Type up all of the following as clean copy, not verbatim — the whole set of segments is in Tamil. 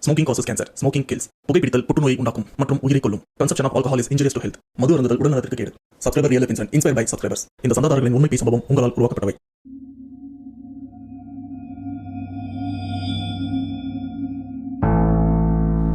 Smoking causes cancer. Smoking kills. புகைப்பிடித்தல் புற்றுநோயை உண்டாக்கும் மற்றும் உயிரை கொல்லும். Consumption of alcohol is injurious to health. மது அருந்துதல் உடல்நலத்திற்கு கேடு. Subscriber real life incident inspired by subscribers. இந்த சந்தாதாரர்களின் உண்மை பேசும் சம்பவம் உங்களால் உருவாக்கப்பட்டவை.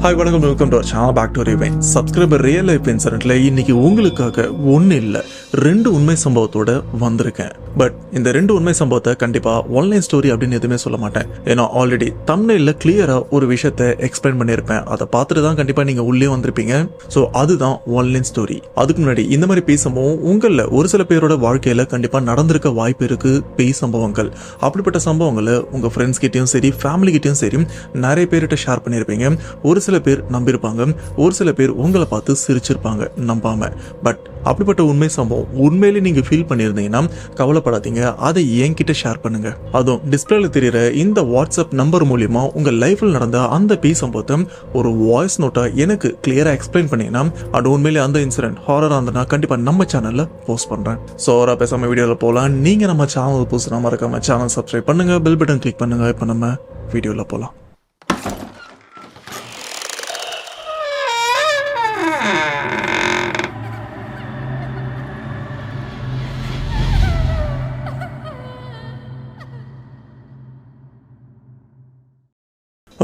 ஹாய் வணக்கம், welcome to our channel. Back to ரிவைன். சப்ஸ்கிரைபர் ரியல் லைஃப் இன்சிடென்ட்ல இன்னைக்கு உங்களுக்காக ஒன்னு இல்ல 2 உண்மை சம்பவத்தோட வந்திருக்கேன். பட் இந்த 2 உண்மை சம்பவத்தை கண்டிப்பா ஆன்லைன் ஸ்டோரி அப்படின்னு எதுவுமே சொல்ல மாட்டேன். ஏன்னா ஆல்ரெடி தம்ப்நெயில்ல கிளியரா ஒரு விஷயத்த எக்ஸ்பிளைன் பண்ணியிருப்பேன். அதை பார்த்துட்டு தான் கண்டிப்பா நீங்க உள்ளே வந்திருப்பீங்க. ஸோ அதுதான் ஆன்லைன் ஸ்டோரி. அதுக்கு முன்னாடி இந்த மாதிரி பேய் சம்பவம் உங்கள ஒரு சில பேரோட வாழ்க்கையில கண்டிப்பா நடந்திருக்க வாய்ப்பு இருக்கு. பேய் சம்பவங்கள், அப்படிப்பட்ட சம்பவங்களை உங்க ஃப்ரெண்ட்ஸ் கிட்டயும் சரி, ஃபேமிலி கிட்டயும் சரி நிறைய பேர்கிட்ட ஷேர் பண்ணியிருப்பீங்க. ஒரு சில பேர் நம்பியிருப்பாங்க, ஒரு சில பேர் உங்களை பார்த்து சிரிச்சிருப்பாங்க நம்பாம. பட் அப்படிப்பட்ட உண்மை சம்பவம் உண்மையிலே நீங்க ஃபீல் பண்ணியிருந்தீங்கன்னா கவலைப்படாதீங்க, அதை என்கிட்ட ஷேர் பண்ணுங்க. அதுவும் டிஸ்பிளேல தெரியுற இந்த வாட்ஸ்அப் நம்பர் மூலியமா உங்க லைஃப்ல நடந்த அந்த பேய் சம்பவத்தை ஒரு வாய்ஸ் நோட்டா எனக்கு கிளியரா எக்ஸ்பிளைன் பண்ணீங்கன்னா அது உண்மையிலே அந்த இன்சிடென்ட் ஹாரரா இருந்தனா கண்டிப்பா நம்ம சேனல்ல போஸ்ட் பண்றேன். ஸோ பேசாம வீடியோல போலாம். நீங்க நம்ம சேனல் புதுசுனா மறக்காம சேனல் சப்ஸ்கிரைப் பண்ணுங்க, பெல் பட்டன் கிளிக் பண்ணுங்க. இப்போ நம்ம வீடியோல போலாம்.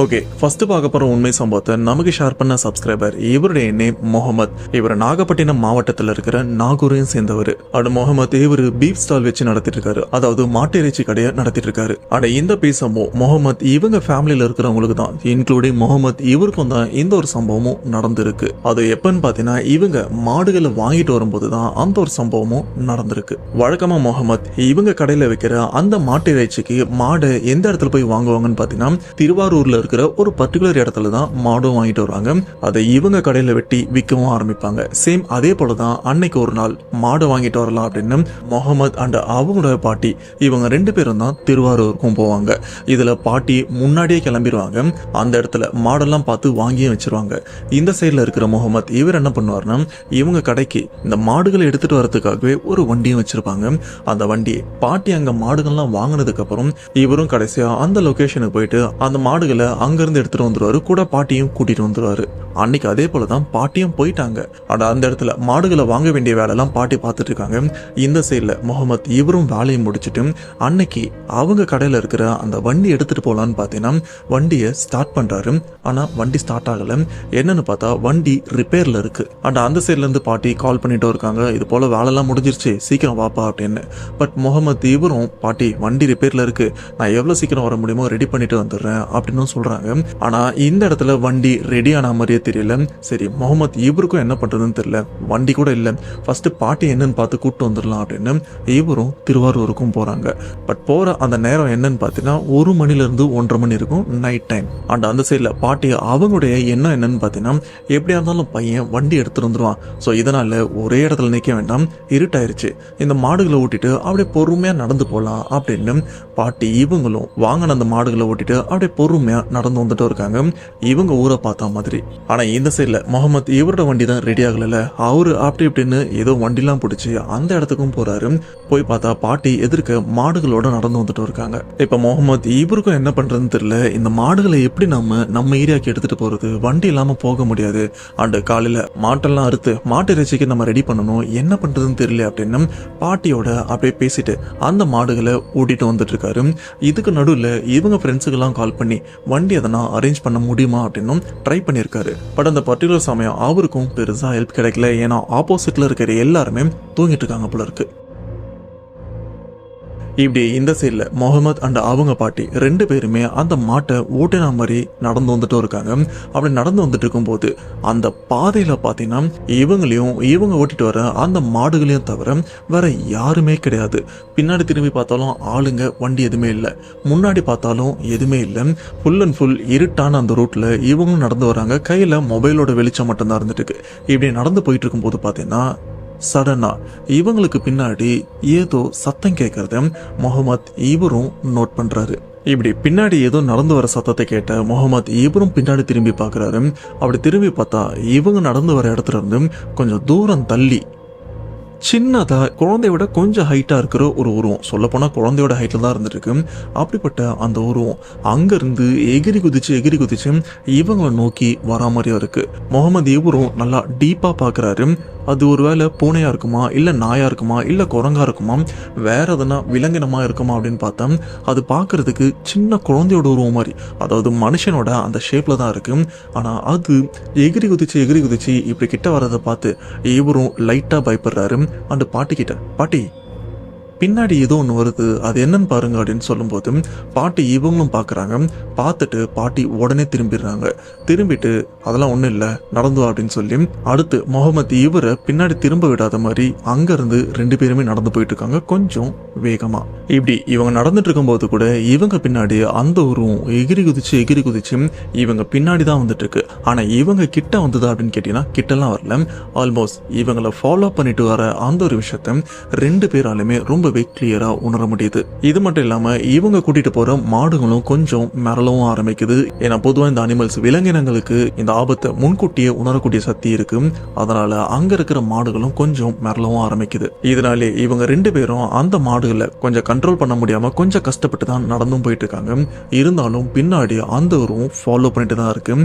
ஓகே, ஃபர்ஸ்ட் பார்க்க போற உண்மை சம்பவத்தை நமக்கு ஷேர் பண்ண சப்ஸ்கிரைபர். இவருடைய நேம் முகமது. இவர் நாகப்பட்டினம் மாவட்டத்தில் இருக்கிற நாகூரையும் சேர்ந்தவர். அட முகமது இவர் பீஃப் ஸ்டால் வச்சு நடத்திட்டு இருக்காரு, அதாவது மாட்டு இறைச்சி கடையை நடத்திட்டு இருக்காரு. அட இந்த பேய் சம்பவம் முகமது இவங்க ஃபேமிலியில இருக்கிறவங்களுக்கு தான், இன்க்ளூடிங் முகமது இவருக்கும் தான் இந்த ஒரு சம்பவமும் நடந்திருக்கு. அது எப்பன்னு பாத்தீங்கன்னா இவங்க மாடுகளை வாங்கிட்டு வரும்போது தான் அந்த ஒரு சம்பவமும் நடந்திருக்கு. வழக்கமா முகமது இவங்க கடையில வைக்கிற அந்த மாட்டு இறைச்சிக்கு மாடை எந்த இடத்துல போய் வாங்குவாங்கன்னு பாத்தீங்கன்னா திருவாரூர்ல இருக்கிற ஒரு பர்டிகுலர் இடத்துல தான் மாடும் வாங்கிட்டு வருவாங்க. அதை இவங்க கடையில வெட்டி விற்கவும் ஆரம்பிப்பாங்க. சேம் அதே போலதான் அன்னைக்கு ஒரு நாள் மாடு வாங்கிட்டு வரலாம் அப்படின்னு முகமது அண்ட் அவங்களோட பாட்டி இவங்க 2 பேரும் தான் திருவாரூருக்கும் போவாங்க. இதுல பாட்டி முன்னாடியே கிளம்பிடுவாங்க. அந்த இடத்துல மாடெல்லாம் பார்த்து வாங்கியும் வச்சிருவாங்க. இந்த சைட்ல இருக்கிற முகமது இவர் என்ன பண்ணுவார்னா இவங்க கடைக்கு இந்த மாடுகளை எடுத்துட்டு வரதுக்காகவே ஒரு வண்டியும் வச்சிருப்பாங்க. அந்த வண்டி பாட்டி அங்க மாடுகள்லாம் வாங்கினதுக்கு அப்புறம் இவரும் கடைசியா அந்த லொகேஷனுக்கு போயிட்டு அந்த மாடுகளை அங்கிருந்து எடுத்துட்டு வந்துருவாரு. கூட பாட்டியும் கூட்டிட்டு வந்துருவாரு. அன்னைக்கு அதே போலதான் பாட்டியும் போயிட்டாங்க. அந்த இடத்துல மாடுகளை வாங்க வேண்டிய வேலை எல்லாம் பாட்டி பார்த்துட்டு இருக்காங்க. இந்த சைட்ல முகமது இவரும் வேலையை முடிச்சுட்டு அன்னைக்கு அவங்க கடையில இருக்கிற அந்த வண்டி எடுத்துட்டு போலான்னு பாத்தீங்கன்னா வண்டியை ஸ்டார்ட் பண்றாரு. ஆனா வண்டி ஸ்டார்ட் ஆகல. என்னன்னு பார்த்தா வண்டி ரிப்பேர்ல இருக்கு. அந்த சைட்ல இருந்து பாட்டி கால் பண்ணிட்டு இருக்காங்க, இது போல வேலை எல்லாம் முடிஞ்சிருச்சு, சீக்கிரம் வாப்பா அப்படின்னு. பட் முகமது இவரும் பாட்டி வண்டி ரிப்பேர்ல இருக்கு, நான் எவ்வளவு சீக்கிரம் வர முடியுமோ ரெடி பண்ணிட்டு வந்துடுறேன் அப்படின்னு சொல்றாங்க. ஆனா இந்த இடத்துல வண்டி ரெடி ஆன மாதிரியே தெரியல. சரி, முகமது இவருக்கும் என்ன பண்றதுன்னு தெரியல, வண்டி கூட இல்ல, ஃபர்ஸ்ட் பாட்டி என்னன்னு பார்த்து கூப்பிட்டு வந்துடலாம் அப்படின்னு இவரும் திருவாரூருக்கும் போறாங்க. பட் போற அந்த நேரம் என்னன்னு பாத்தீங்கன்னா 1 மணில இருந்து 1:30 மணி இருக்கும், நைட் டைம். அந்த சைட்ல பாட்டி அவங்களுடைய எண்ணம் என்னன்னு பாத்தீங்கன்னா எப்படியா இருந்தாலும் பையன் வண்டி எடுத்துட்டு வந்துருவான், சோ இதனால ஒரே இடத்துல நிக்க வேண்டாம், இருட்டாயிருச்சு, இந்த மாடுகளை ஓட்டிட்டு அப்படியே பொறுமையா நடந்து போலாம் அப்படின்னு பாட்டி இவங்களும் வாங்கின அந்த மாடுகளை ஓட்டிட்டு அப்படியே பொறுமையா நடந்து வந்துட்டு இருக்காங்க. இவங்க ஊரை பார்த்தா மாதிரி. ஆனா இந்த சைட்ல முகமது இவரோட வண்டி தான் ரெடி ஆகல. அவரு அப்படி இப்படின்னு ஏதோ வண்டிலாம் பிடிச்சி அந்த இடத்துக்கும் போறாரு. போய் பார்த்தா பாட்டி எதிர்க்க மாடுகளோட நடந்து வந்துட்டு இருக்காங்க. இப்ப முகமது இவருக்கும் என்ன பண்றதுன்னு தெரியல, இந்த மாடுகளை எப்படி நம்ம ஏரியாக்கு எடுத்துட்டு போறது, வண்டி இல்லாம போக முடியாது. காலையில மாட்டெல்லாம் அறுத்து மாட்டு இறைச்சிக்கு நம்ம ரெடி பண்ணணும், என்ன பண்றதுன்னு தெரியல அப்படின்னு பாட்டியோட அப்படியே பேசிட்டு அந்த மாடுகளை ஓட்டிட்டு வந்துட்டு இருக்காரு. இதுக்கு நடுவுல இவங்க ஃப்ரெண்ட்ஸுக்கெல்லாம் கால் பண்ணி வண்டி எதனா அரேஞ்ச் பண்ண முடியுமா அப்படின்னு ட்ரை பண்ணியிருக்காரு. பட் அந்த பர்டிகுலர் சமயம் அவருக்கும் பெருசா ஹெல்ப் கிடைக்கல. ஏன்னா ஆப்போசிட்ல இருக்கிற எல்லாருமே தூங்கிட்டு இருக்காங்க போல இருக்கு. இப்படி இந்த சைட்ல முகமது அண்ட் அவங்க பாட்டி 2 பேருமே அந்த மாட்டை ஓட்டின மாதிரி நடந்து வந்துட்டு இருக்காங்க. அப்படி நடந்து வந்துட்டு இருக்கும் போது அந்த பாதையில பாத்தீங்கன்னா இவங்க ஓட்டிட்டு வர அந்த மாடுகளையும் தவிர வேற யாருமே கிடையாது. பின்னாடி திரும்பி பார்த்தாலும் ஆளுங்க, வண்டி எதுவுமே இல்லை. முன்னாடி பார்த்தாலும் எதுவுமே இல்லை. ஃபுல் அண்ட் ஃபுல் இருட்டான அந்த ரூட்ல இவங்களும் நடந்து வராங்க. கையில மொபைலோட வெளிச்சம் மட்டும்தான் இருந்துட்டு இருக்கு. இப்படி நடந்து போயிட்டு இருக்கும் போது பாத்தீங்கன்னா சடனா இவங்களுக்கு பின்னாடி ஏதோ சத்தம் கேட்கறத முகமது இவரும் நோட் பண்றாரு. இப்படி பின்னாடி ஏதோ நடந்து வர சத்தத்தை கேட்ட முகமது இவரும் பின்னாடி திரும்பி பாக்குறாரு. அப்படி திரும்பி பார்த்தா இவங்க நடந்து வர இடத்துல இருந்து கொஞ்சம் தூரம் தள்ளி சின்னதா குழந்தையோட கொஞ்சம் ஹைட்டா இருக்கிற ஒரு உருவம், சொல்ல போனா குழந்தையோட ஹைட்ல தான் இருந்துருக்கு. அப்படிப்பட்ட அந்த உருவம் அங்கிருந்து எகிரி குதிச்சு இவங்களை நோக்கி வரா மாதிரியா இருக்கு. முகமது இவரும் நல்லா டீப்பா பாக்குறாரு. அது ஒருவேளை பூனையா இருக்குமா, இல்ல நாயா இருக்குமா, இல்ல குரங்கா இருக்குமா, வேற எதனா விலங்கினமா இருக்குமா அப்படின்னு பார்த்தா அது பார்க்கறதுக்கு சின்ன குழந்தையோட உருவம் மாதிரி, அதாவது மனுஷனோட அந்த ஷேப்ல தான் இருக்கு. ஆனா அது எகிரி குதிச்சு இப்படி கிட்ட வரதை பார்த்து இவரும் லைட்டா பயப்படுறாரு. அந்த பாட்டி கிட்ட, பாட்டி பின்னாடி ஏதோ ஒன்று வருது, அது என்னன்னு பாருங்க அப்படின்னு சொல்லும்போது பாட்டி இவங்களும் பார்க்குறாங்க. பார்த்துட்டு பாட்டி உடனே திரும்பிட்டு அதெல்லாம் ஒன்றும் இல்லை நடந்து வா அப்படின்னு சொல்லி அடுத்து முகமது இவரை பின்னாடி திரும்ப விடாத மாதிரி அங்கேருந்து 2 பேருமே நடந்து போயிட்டு இருக்காங்க கொஞ்சம் வேகமா. இப்படி இவங்க நடந்துட்டு இருக்கும்போது கூட இவங்க பின்னாடி அந்த உருவம் எகிரி குதிச்சு இவங்க பின்னாடி தான் வந்துட்டு இருக்கு. ஆனால் இவங்க கிட்ட வந்ததா அப்படின்னு கேட்டீங்கன்னா கிட்டலாம் வரல. ஆல்மோஸ்ட் இவங்களை ஃபாலோ பண்ணிட்டு வர அந்த ஒரு விஷயத்த 2 பேராலுமே ரொம்பவே கிளியரா உணர முடியுது. இது மட்டும் இல்லாம இவங்க கூட்டிட்டு போற மாடுகளும் கொஞ்சம் மிரளவும் ஆரம்பிக்குது. ஏன்னா பொதுவா இந்த அனிமல்ஸ் விலங்கினங்களுக்கு இந்த ஆபத்தை முன்கூட்டியே உணரக்கூடிய சக்தி இருக்கு. அதனால அங்க இருக்கிற மாடுகளும் கொஞ்சம் மிரளவும் ஆரம்பிக்குது. இதனாலே இவங்க 2 பேரும் அந்த மாடுகளை கொஞ்சம் கண்ட்ரோல் பண்ண முடியாம கொஞ்சம் கஷ்டப்பட்டு தான் நடந்தும் போயிட்டு இருக்காங்க. இருந்தாலும் பின்னாடி அந்த ஒரு ஃபாலோ பண்ணிட்டு தான் இருக்கு.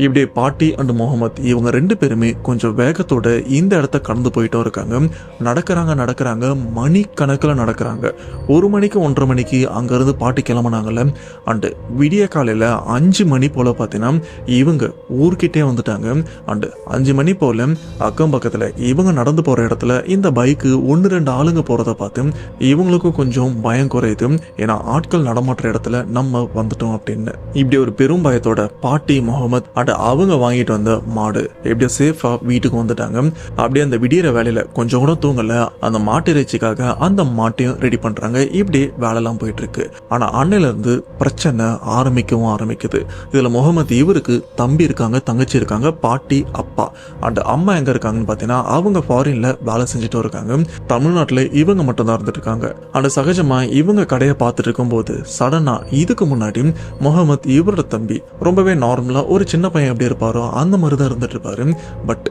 இப்படியே பாட்டி அண்ட் முகமது இவங்க 2 பேருமே கொஞ்சம் வேகத்தோட இந்த இடத்த கடந்து போயிட்டும் இருக்காங்க. நடக்கிறாங்க மணி கணக்கில் நடக்கிறாங்க. 1 மணிக்கு 1:30 மணிக்கு அங்கிருந்து பாட்டி கிளம்புனாங்கல்ல, அண்டு விடிய காலையில 5 மணி போல பார்த்தீங்கன்னா இவங்க ஊர்கிட்டே வந்துட்டாங்க. அண்டு 5 மணி போல அக்கம் பக்கத்துல இவங்க நடந்து போற இடத்துல இந்த பைக்கு 1-2 ஆளுங்க போறத பார்த்து இவங்களுக்கும் கொஞ்சம் பயம் குறையுது. ஏன்னா ஆட்கள் நடமாட்டுற இடத்துல நம்ம வந்துட்டோம் அப்படின்னு. இப்படி ஒரு பெரும் பயத்தோட பாட்டி முகமது அண்ட் அவங்க வாங்கிட்டு வந்த மாடு எப்படியோ சேஃபா வீட்டுக்கு வந்துட்டாங்க. அப்படியே அந்த விடியற வேலையில கொஞ்சம் கூட தூங்கல. அந்த மாட்டு இறைச்சிக்காக அந்த மாட்டையும் ரெடி பண்றாங்க. இப்படி வேலைலாம் போயிட்டு இருக்கு. ஆனா அன்னையில இருந்து பிரச்சனை ஆரம்பிக்குது. இதுல முகமது இவருக்கு தம்பி இருக்காங்க, தங்கச்சி இருக்காங்க, பாட்டி அப்பா அண்ட் அம்மா எங்க இருக்காங்கன்னு பாத்தீங்கன்னா அவங்க ஃபாரின்ல வேலை செஞ்சுட்டு இருக்காங்க. தமிழ்நாட்டுல இவங்க மட்டும் தான் இருந்துட்டு இருக்காங்க. ஆனா சகஜமா இவங்க கடையை பார்த்துட்டு இருக்கும் போது சடனா இதுக்கு முன்னாடி முகமது இவரோட தம்பி ரொம்பவே நார்மலா ஒரு சின்ன பையன் எப்படி இருப்பாரோ அந்த மாதிரிதான் இருந்துட்டு இருப்பாரு. பட்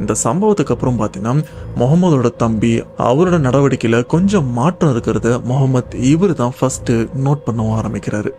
இந்த சம்பவத்துக்கு அப்புறம் பார்த்தீங்கன்னா முகமதோட தம்பி அவரோட நடவடிக்கையில கொஞ்சம் மாற்றம் இருக்கிறத முகமது இவர் தான் ஃபர்ஸ்ட் நோட் பண்ண ஆரம்பிக்கிறாரு.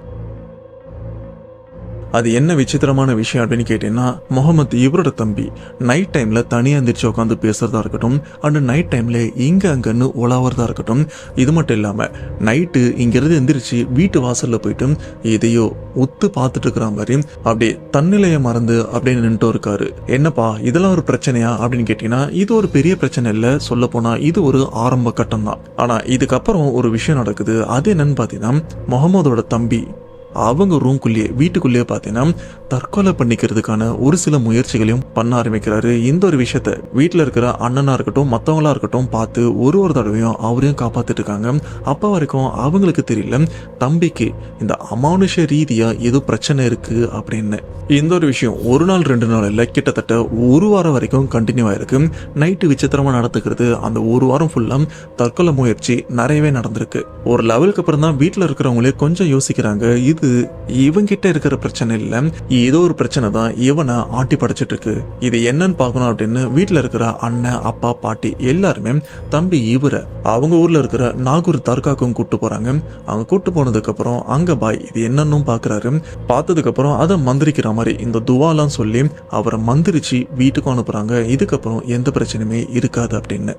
அது என்ன விசித்திரமான விஷயம் அப்படின்னு கேட்டீங்கன்னா முகமது இவரோட தம்பி நைட் டைம்ல தனியா எந்திரிச்சு உட்காந்து பேசுறதா இருக்கட்டும், அண்ட் நைட் டைம்ல இங்க அங்கன்னு உலாவறதா இருக்கட்டும். இது மட்டும் இல்லாம நைட்டு இங்கிருந்து எந்திரிச்சு வீட்டு வாசல்ல போயிட்டு எதையோ உத்து பார்த்துட்டு இருக்கிற மாதிரி அப்படியே தன்னிலைய மறந்து அப்படியே நின்றுட்டு இருக்காரு. என்னப்பா இதெல்லாம் ஒரு பிரச்சனையா அப்படின்னு கேட்டீங்கன்னா இது ஒரு பெரிய பிரச்சனை இல்ல, சொல்ல போனா இது ஒரு ஆரம்ப கட்டம் தான். ஆனா இதுக்கப்புறம் ஒரு விஷயம் நடக்குது. அது என்னன்னு பாத்தீங்கன்னா முகமதோட தம்பி அவங்க ரூம்குள்ளேயே வீட்டுக்குள்ளேயே பார்த்தீங்கன்னா தற்கொலை பண்ணிக்கிறதுக்கான ஒரு சில முயற்சிகளையும் பண்ண ஆரம்பிக்கிறாரு. இந்த ஒரு விஷயத்த வீட்டில் இருக்கிற அண்ணனா இருக்கட்டும் மற்றவங்களா இருக்கட்டும் பார்த்து ஒரு தடவையும் அவரையும் காப்பாத்திட்டு இருக்காங்க. அப்போ வரைக்கும் அவங்களுக்கு தெரியல தம்பிக்கு இந்த அமானுஷ ரீதியா ஏதோ பிரச்சனை இருக்கு அப்படின்னு. இந்த ஒரு விஷயம் 1 நாள் 2 நாள் இல்லை, கிட்டத்தட்ட 1 வாரம் வரைக்கும் கண்டினியூ ஆயிருக்கு. நைட்டு விசித்திரமா நடத்துக்கிறது. அந்த 1 வாரம் ஃபுல்லா தற்கொலை முயற்சி நிறையவே நடந்திருக்கு. ஒரு லெவலுக்கு அப்புறம் தான் வீட்டில் இருக்கிறவங்களே கொஞ்சம் யோசிக்கிறாங்க, இது இவங்கிட்ட இருக்கிற பிரச்சனை இல்ல, ஏதோ ஒரு பிரச்சனை தான் இவனை ஆட்டி படைச்சிட்டு இருக்கு, இது என்னன்னு பார்க்கணும் அப்படின்னு வீட்டில் இருக்கிற அண்ணன் அப்பா பாட்டி எல்லாருமே தம்பி இவரை அவங்க ஊர்ல இருக்கிற நாகூர் தர்காக்கும் கூட்டு போறாங்க. அவங்க கூட்டு போனதுக்கு அப்புறம் அங்க பாய் இது என்னன்னு பாக்குறாரு. பார்த்ததுக்கு அப்புறம் அதை மந்திரிக்கிற மாதிரி இந்த துவாலாம் சொல்லி அவரை மந்திரிச்சு வீட்டுக்கும் அனுப்புறாங்க. இதுக்கப்புறம் எந்த பிரச்சனையுமே இருக்காது அப்படின்னு.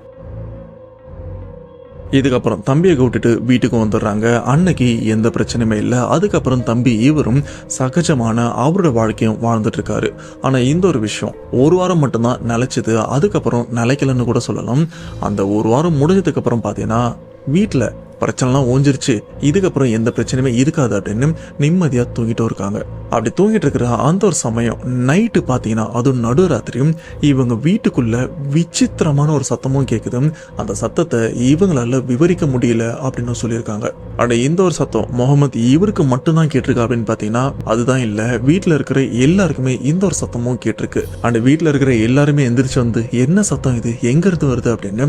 இதுக்கப்புறம் தம்பியை கூட்டிட்டு வீட்டுக்கு வந்துடுறாங்க. அன்னைக்கு எந்த பிரச்சனையுமே இல்லை. அதுக்கப்புறம் தம்பி இவரும் சகஜமான அவரோட வாழ்க்கையும் வாழ்ந்துட்டு இருக்காரு. ஆனா இந்த ஒரு விஷயம் 1 வாரம் மட்டும்தான் நிலைச்சது. அதுக்கப்புறம் நிலைக்கலன்னு கூட சொல்லலாம். அந்த 1 வாரம் முடிஞ்சதுக்கு அப்புறம் பாத்தீங்கன்னா வீட்டுல பிரச்சனைலாம் ஓஞ்சிருச்சு, இதுக்கப்புறம் எந்த பிரச்சனையுமே இருக்காது அப்படின்னு நிம்மதியா தூங்கிட்டு இருக்காங்க. அப்படி தூங்கிட்டு இருக்கிற அந்த ஒரு சமயம் நைட்டு பாத்தீங்கன்னா அதுவும் நடுராத்திரியும் இவங்க வீட்டுக்குள்ள விசித்திரமான ஒரு சத்தமும் கேக்குது. அந்த சத்தத்தை இவங்களால விவரிக்க முடியல அப்படின்னு சொல்லியிருக்காங்க. ஆனா இந்த ஒரு சத்தம் முகமது இவருக்கு மட்டும்தான் கேட்டிருக்கு அப்படின்னு பாத்தீங்கன்னா அதுதான் இல்ல, வீட்டுல இருக்கிற எல்லாருக்குமே இந்த ஒரு சத்தமும் கேட்டிருக்கு. அந்த வீட்டுல இருக்கிற எல்லாருமே எந்திரிச்சு வந்து என்ன சத்தம் இது, எங்க இருந்து வருது அப்படின்னு